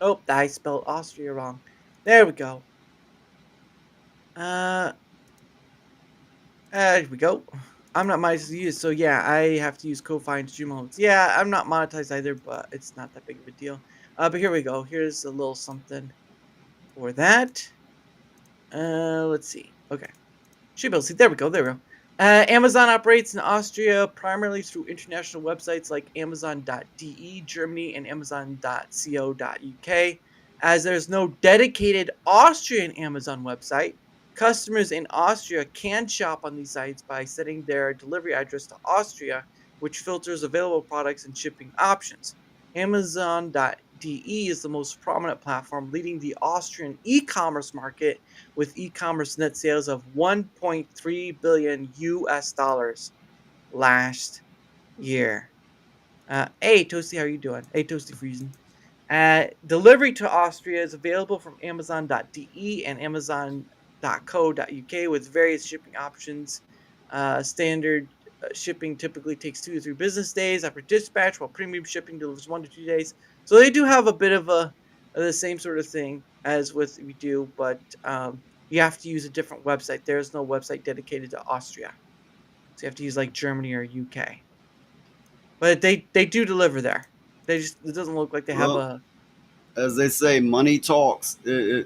Oh, I spelled Austria wrong. There we go. Uh, there we go. I'm not monetized to use, so yeah, I have to use Ko-fi and stream modes. Yeah, I'm not monetized either, but it's not that big of a deal. But here we go. Here's a little something for that. Let's see. Okay. Should be able to see. There we go. There we go. Amazon operates in Austria primarily through international websites like Amazon.de, Germany, and Amazon.co.uk. As there's no dedicated Austrian Amazon website, customers in Austria can shop on these sites by setting their delivery address to Austria, which filters available products and shipping options. Amazon.de is the most prominent platform leading the Austrian e-commerce market with e-commerce net sales of 1.3 billion US dollars last year. Hey Toasty, how are you doing? Hey Toasty Friesen. Delivery to Austria is available from Amazon.de and Amazon.co.uk with various shipping options. Standard shipping typically takes 2 to 3 business days after dispatch, while premium shipping delivers 1 to 2 days. So they do have a bit of the same sort of thing as with we do, but you have to use a different website. There's no website dedicated to Austria, so you have to use like Germany or UK. But they do deliver there. It doesn't look like they have Well, a. as they say, money talks.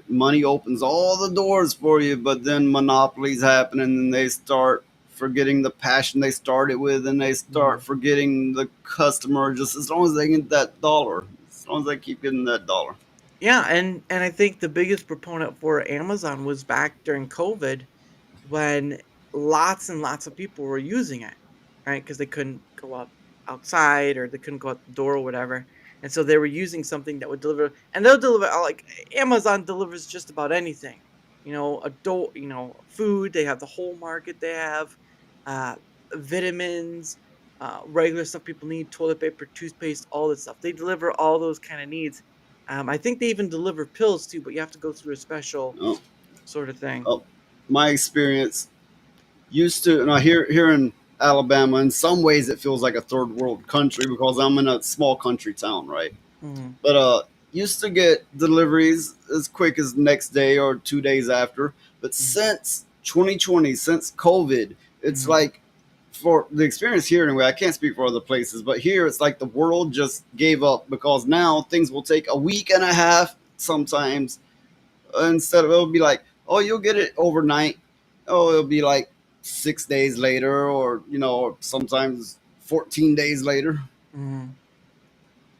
Money opens all the doors for you, but then monopolies happen, and then they start forgetting the passion they started with, and they start Mhm. forgetting the customer. Just as long as they get that dollar, as long as they keep getting that dollar. Yeah, and I think the biggest proponent for Amazon was back during COVID when lots and lots of people were using it, right? Because they couldn't go outside or they couldn't go out the door or whatever. And so they were using something that would deliver, and they'll deliver like Amazon delivers just about anything. Food, they have the whole market, they have uh vitamins, regular stuff people need, toilet paper, toothpaste, all this stuff. They deliver all those kind of needs. I think they even deliver pills too, but you have to go through a special Oh, sort of thing. oh, my experience used to, and I here in Alabama, in some ways it feels like a third world country because I'm in a small country town, right? Mhm. But used to get deliveries as quick as next day or 2 days after. But Mhm. since 2020, since COVID, it's Mhm. like for the experience here anyway. I can't speak for other places, but here it's like the world just gave up because now things will take a week and a half sometimes. Instead of it'll be like, oh, you'll get it overnight. Oh, it'll be like 6 days later, or sometimes 14 days later. Mhm.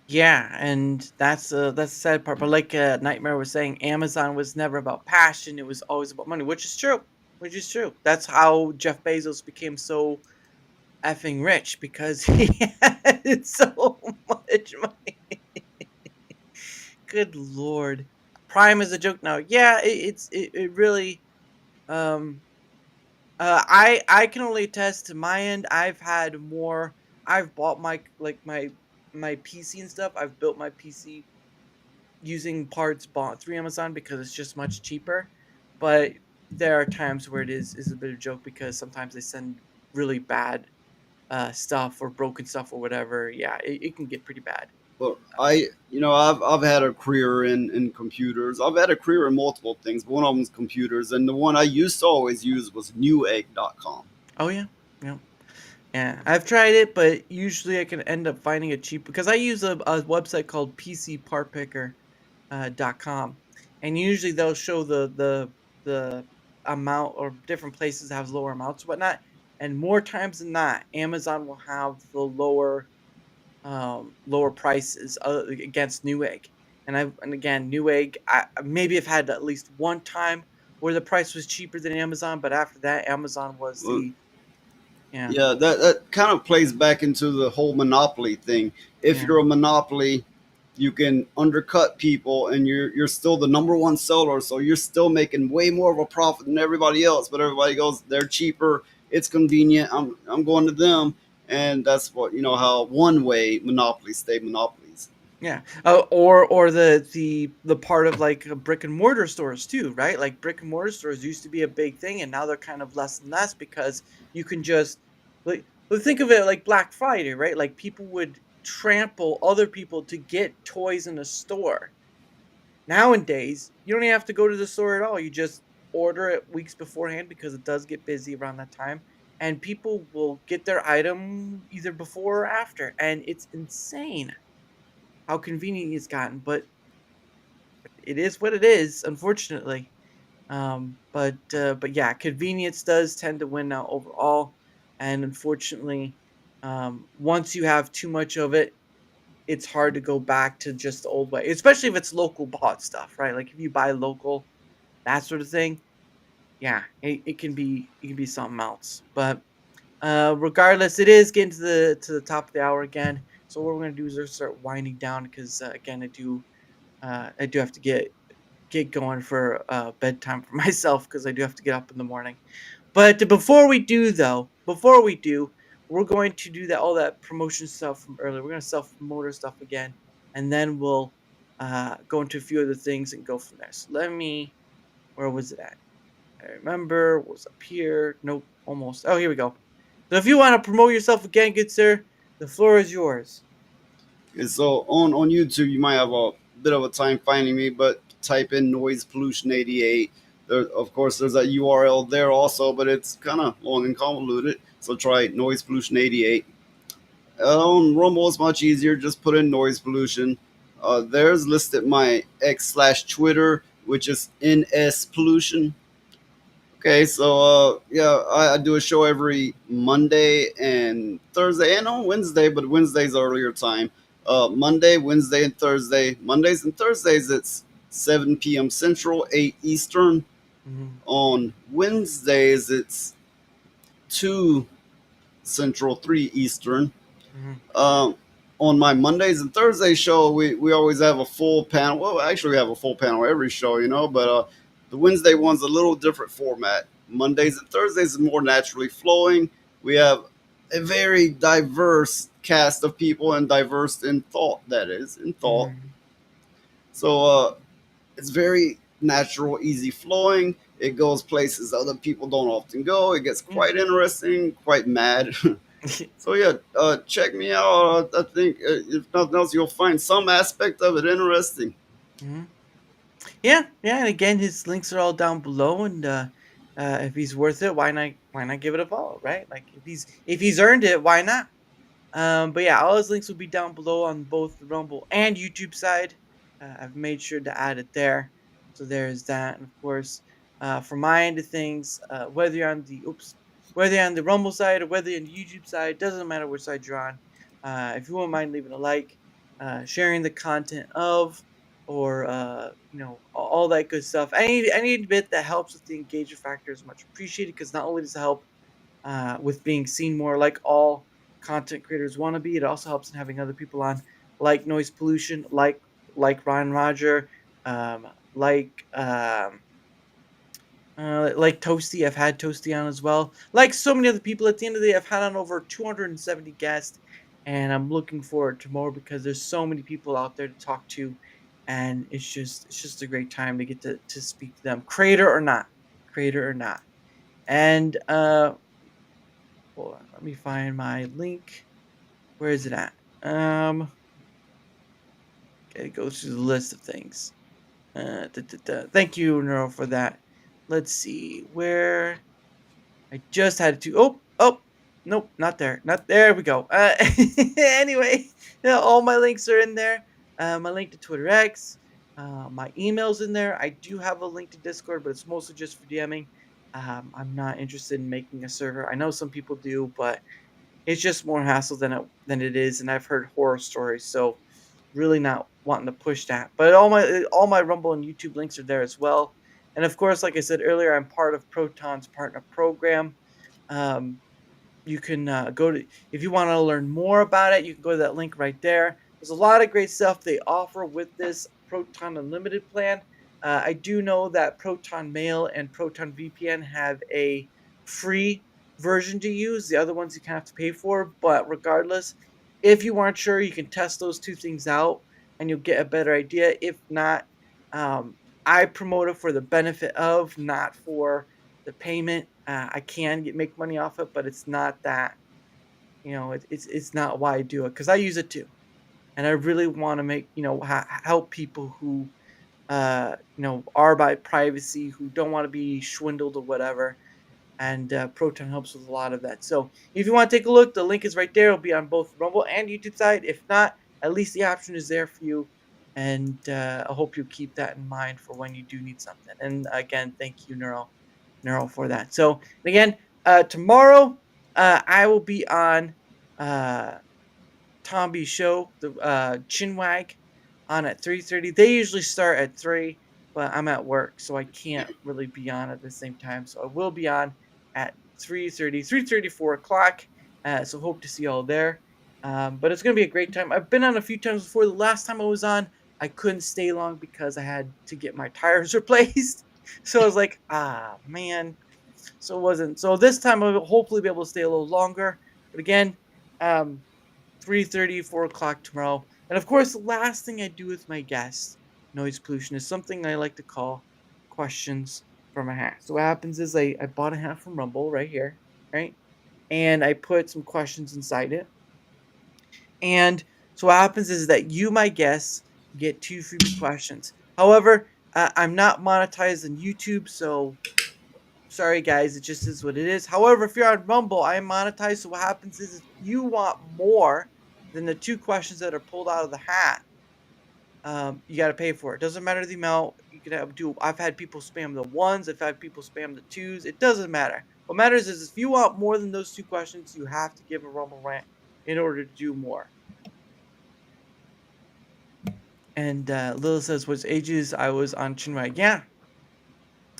Yeah, and that's the sad part. But like Nightmare was saying, Amazon was never about passion; it was always about money, which is true. Which is true. That's how Jeff Bezos became so effing rich because he had so much money. Good lord, Prime is a joke now. Yeah, it really. Um, I can only attest to my end. I've had more. I've bought my PC and stuff. I've built my PC using parts bought through Amazon because it's just much cheaper. But there are times where it is a bit of a joke because sometimes they send really bad stuff or broken stuff or whatever. Yeah, it can get pretty bad. But I've had a career in computers. I've had a career in multiple things. But one of them is computers, and the one I used to always use was Newegg.com. Oh yeah, yeah, yeah. I've tried it, but usually I can end up finding it cheap because I use a website called PCPartPicker .com, and usually they'll show the amount or different places have lower amounts and whatnot. And more times than not, Amazon will have the lower prices against Newegg. And again, Newegg, I maybe have had at least one time where the price was cheaper than Amazon, but after that, Amazon was Well, the yeah yeah, that kind of plays back into the whole monopoly thing. If yeah you're a monopoly, you can undercut people, and you're still the number one seller, so you're still making way more of a profit than everybody else. But everybody goes, they're cheaper, it's convenient. I'm going to them, and that's what how one way monopolies stay monopolies. yeah. Or the part of like brick and mortar stores too, right? Like brick and mortar stores used to be a big thing, and now they're kind of less and less because you can just like well, think of it like Black Friday, right? Like people would trample other people to get toys in a store. Nowadays, you don't even have to go to the store at all. You just order it weeks beforehand because it does get busy around that time, and people will get their item either before or after, and it's insane how convenient it's gotten. But it is what it is, unfortunately. But yeah, convenience does tend to win now overall, and unfortunately, once you have too much of it, it's hard to go back to just the old way, especially if it's local bought stuff, right? Like if you buy local, that sort of thing. Yeah, it can be something else. But regardless, it is getting to the top of the hour again. So what we're gonna do is we're gonna start winding down because again, I do have to get going for bedtime for myself because I do have to get up in the morning. But before we do, we're going to do that all that promotion stuff from earlier. We're gonna self promote our stuff again, and then we'll go into a few other things and go from there. So where was it at? I remember what was up here. Nope, almost. Oh, here we go. So if you want to promote yourself again, good sir, the floor is yours. And so on YouTube, you might have a bit of a time finding me, but type in noise pollution 88. There, of course, there's a URL there also, but it's kind of long and convoluted. So try noise pollution 88. On Rumble, it's much easier. Just put in noise pollution. There's listed my X/Twitter, which is NS pollution. Okay, so yeah, I do a show every Monday and Thursday and on Wednesday, but Wednesday's earlier time. Monday, Wednesday, and Thursday. Mondays and Thursdays it's 7 p.m. Central, 8 Eastern. Mhm, On Wednesdays it's 2 Central, 3 Eastern. mhm, Um, on my Mondays and Thursdays show, we always have a full panel. Well, actually, we have a full panel every show, but the Wednesday one's a little different format. Mondays and Thursdays is more naturally flowing. We have a very diverse cast of people and diverse in thought, that is, in thought. mhm, So it's very natural, easy flowing. It goes places other people don't often go. It gets yeah. quite interesting, quite mad. So yeah, check me out. I think if nothing else, you'll find some aspect of it interesting. Mhm. Yeah, and again, his links are all down below, and if he's worth it, why not give it a follow, right? Like if he's earned it, why not? But yeah, all his links will be down below on both the Rumble and YouTube side. I've made sure to add it there, so there's that. And of course, from my end of things, whether you're on the Rumble side or whether you're on the YouTube side, doesn't matter which side you're on. If you wouldn't mind leaving a like, sharing the content of, or all that good stuff. Any bit that helps with the engagement factor is much appreciated, because not only does it help with being seen more, like all content creators want to be, it also helps in having other people on, like Noise Pollution, like Ryan Roger, um, like um, like Toasty. I've had Toasty on as well. Like so many other people. At the end of the day, I've had on over 270 guests, and I'm looking forward to more, because there's so many people out there to talk to, and it's just a great time to get to speak to them, creator or not, creator or not. And hold on, let me find my link. Where is it at? Okay, it goes through the list of things. Thank you, Neuro, for that. Let's see where. I just had to. Oh, nope, not there. Not there. We go. Anyway, all my links are in there. My link to Twitter X, my email's in there. I do have a link to Discord, but it's mostly just for DMing. I'm not interested in making a server. I know some people do, but it's just more hassle than it is, and I've heard horror stories, so really not wanting to push that. But all my Rumble and YouTube links are there as well. And of course, like I said earlier, I'm part of Proton's partner program. Um, you can go to, if you want to learn more about it, you can go to that link right there. There's a lot of great stuff they offer with this Proton Unlimited plan. I do know that Proton Mail and Proton VPN have a free version to use. The other ones you kind of have to pay for. But regardless, if you aren't sure, you can test those two things out and you'll get a better idea. If not, I promote it for the benefit of, not for the payment. I can make money off it, but it's not that. It's not why I do it, because I use it too, and I really want to make help people who are by privacy, who don't want to be swindled or whatever. And Proton helps with a lot of that. So if you want to take a look, the link is right there. It'll be on both Rumble and YouTube side. If not, at least the option is there for you. And I hope you keep that in mind for when you do need something. And again, thank you, Neuro, for that. So again, tomorrow I will be on Tomby's show, the Chinwag, on at 3:30. They usually start at 3, but I'm at work, so I can't really be on at the same time. So I will be on at 3:30, 3:30, 4 o'clock. So hope to see you all there. But it's going to be a great time. I've been on a few times before. The last time I was on, I couldn't stay long because I had to get my tires replaced. So I was like, man. So it wasn't. So this time I'll hopefully be able to stay a little longer. But again, 3:30, 4 o'clock tomorrow. And of course, the last thing I do with my guests, Noise Pollution, is something I like to call questions from a hat. So what happens is I bought a hat from Rumble right here, right? And I put some questions inside it. And so what happens is that you, my guests, get 2 free questions. However, I'm not monetized on YouTube, so sorry guys, it just is what it is. However, if you're on Rumble, I am monetized. So what happens is if you want more than the 2 questions that are pulled out of the hat, you got to pay for it. Doesn't matter the amount. You can do. I've had people spam the 1s. I've had people spam the 2s. It doesn't matter. What matters is if you want more than those 2 questions, you have to give a Rumble rant in order to do more. And Lila says, "Was ages I was on Chinwag." Yeah,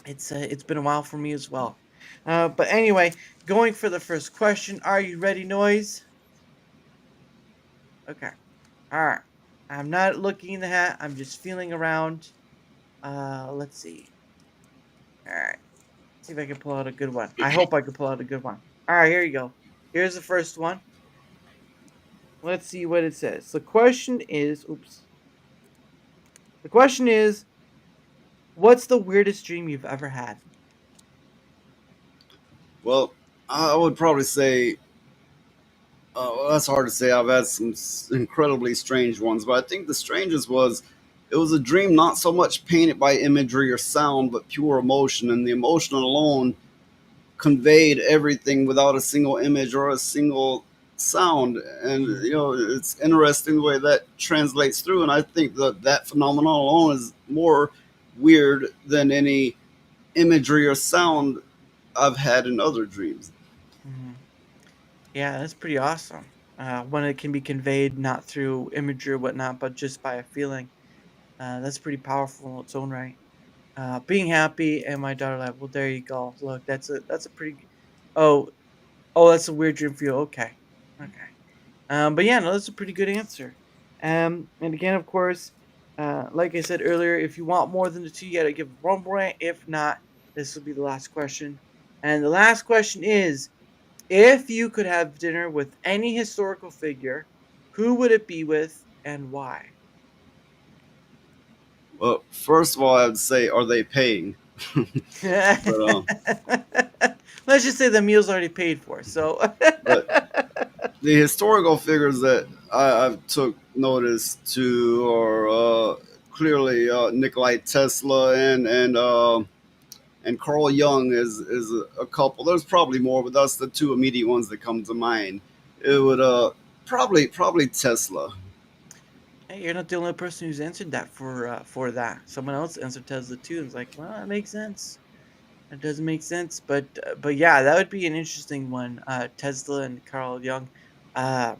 it's been a while for me as well. But anyway, going for the first question. Are you ready, Noise? Okay. All right. I'm not looking in the hat. I'm just feeling around. Let's see. All right. See if I can pull out a good one. I hope I can pull out a good one. All right, here you go. Here's the first one. Let's see what it says. The question is, The question is, what's the weirdest dream you've ever had? Well, I would probably say, well, that's hard to say. I've had some incredibly strange ones, but I think the strangest was, it was a dream not so much painted by imagery or sound, but pure emotion. And the emotion alone conveyed everything without a single image or a single sound. And, it's interesting the way that translates through. And I think that phenomenon alone is more weird than any imagery or sound I've had in other dreams. Mm-hmm. Yeah, that's pretty awesome. when it can be conveyed not through imagery or whatnot, but just by a feeling. That's pretty powerful in its own right. Being happy and my daughter life. Well, there you go. Look, that's a pretty. Oh, oh, that's a weird dream for you. Okay, okay. But yeah, no, that's a pretty good answer. And again, of course, like I said earlier, if you want more than the two, you gotta give a rumble rant. If not, this will be the last question. And the last question is: if you could have dinner with any historical figure, who would it be with and why? Well, first of all, I would say, are they paying? But Let's just say the meal's already paid for. So, but the historical figures that I've took notice to are clearly Nikolai Tesla and Carl Jung is a couple. There's probably more, but that's the two immediate ones that come to mind. It would probably Tesla. hey, you're not the only person who's answered that for that. Someone else answered Tesla too, and it's like, well, that makes sense. That doesn't make sense, but yeah, that would be an interesting one. Tesla and Carl Jung. Uh,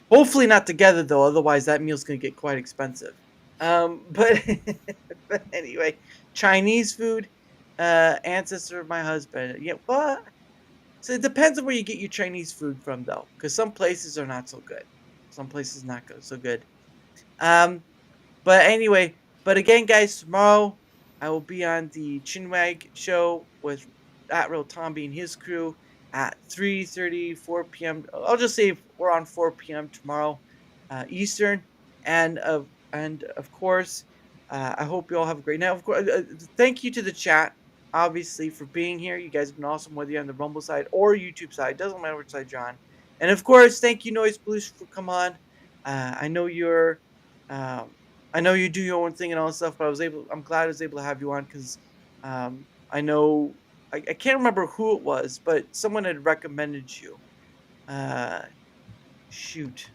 Hopefully not together though, otherwise that meal's gonna get quite expensive. But but anyway, Chinese food, ancestor of my husband. Yeah, well, so it depends on where you get your Chinese food from though, because some places are not so good. Some places not so good. Um, but anyway, but again, guys, tomorrow I will be on the Chinwag show with at Real Tomby and his crew at 3:30, 4 p.m. I'll just say we're on 4 p.m. tomorrow, Eastern, and of course, I hope you all have a great night. Of course, thank you to the chat, obviously, for being here. You guys have been awesome, whether you're on the Rumble side or YouTube side. Doesn't matter which side you're on. And of course, thank you, Noise Pollution, for come on. I know you're. Um, I know you do your own thing and all that stuff, but I'm glad I was able to have you on because I know I can't remember who it was, but someone had recommended you. Uh, Shoot,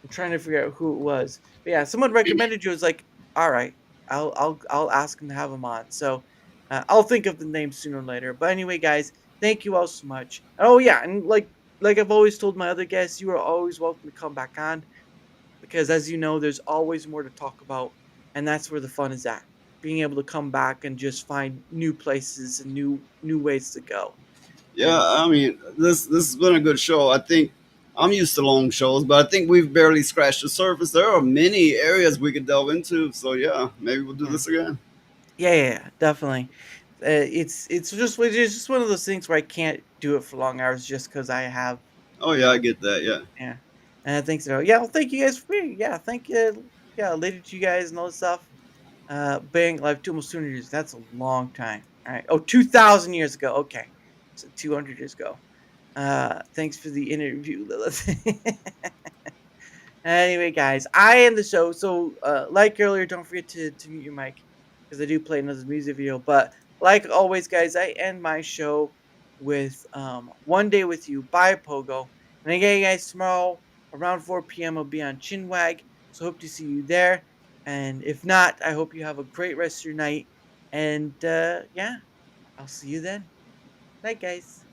I'm trying to figure out who it was. But yeah, someone recommended you. I was like, all right, I'll ask him to have him on. So I'll think of the name sooner or later. But anyway, guys, thank you all so much. Oh yeah, and like I've always told my other guests, you are always welcome to come back on because as you know, there's always more to talk about, and that's where the fun is at. Being able to come back and just find new places and new ways to go. Yeah, And I mean, this has been a good show. I think I'm used to long shows, but I think we've barely scratched the surface. There are many areas we could delve into. So yeah, maybe we'll do yeah, this again. yeah, definitely. It's just one of those things where I can't do it for long hours just because I have, Oh you yeah, I know, get that. Yeah. yeah. And I think so. Yeah, well, thank you guys for being. Yeah, thank you. Yeah, later to you guys and all this stuff. Being like almost 200 years. That's a long time. All right. Oh, 2,000 years ago. Okay. So 200 years ago. Thanks for the interview, Lilith. Anyway, guys, I end the show. So, like earlier, don't forget to mute your mic because I do play another music video. But like always, guys, I end my show with "One Day with You" by Pogo. And again, guys, tomorrow around 4 p.m. I'll be on Chinwag. So hope to see you there. And if not, I hope you have a great rest of your night. And yeah, I'll see you then. Night, guys.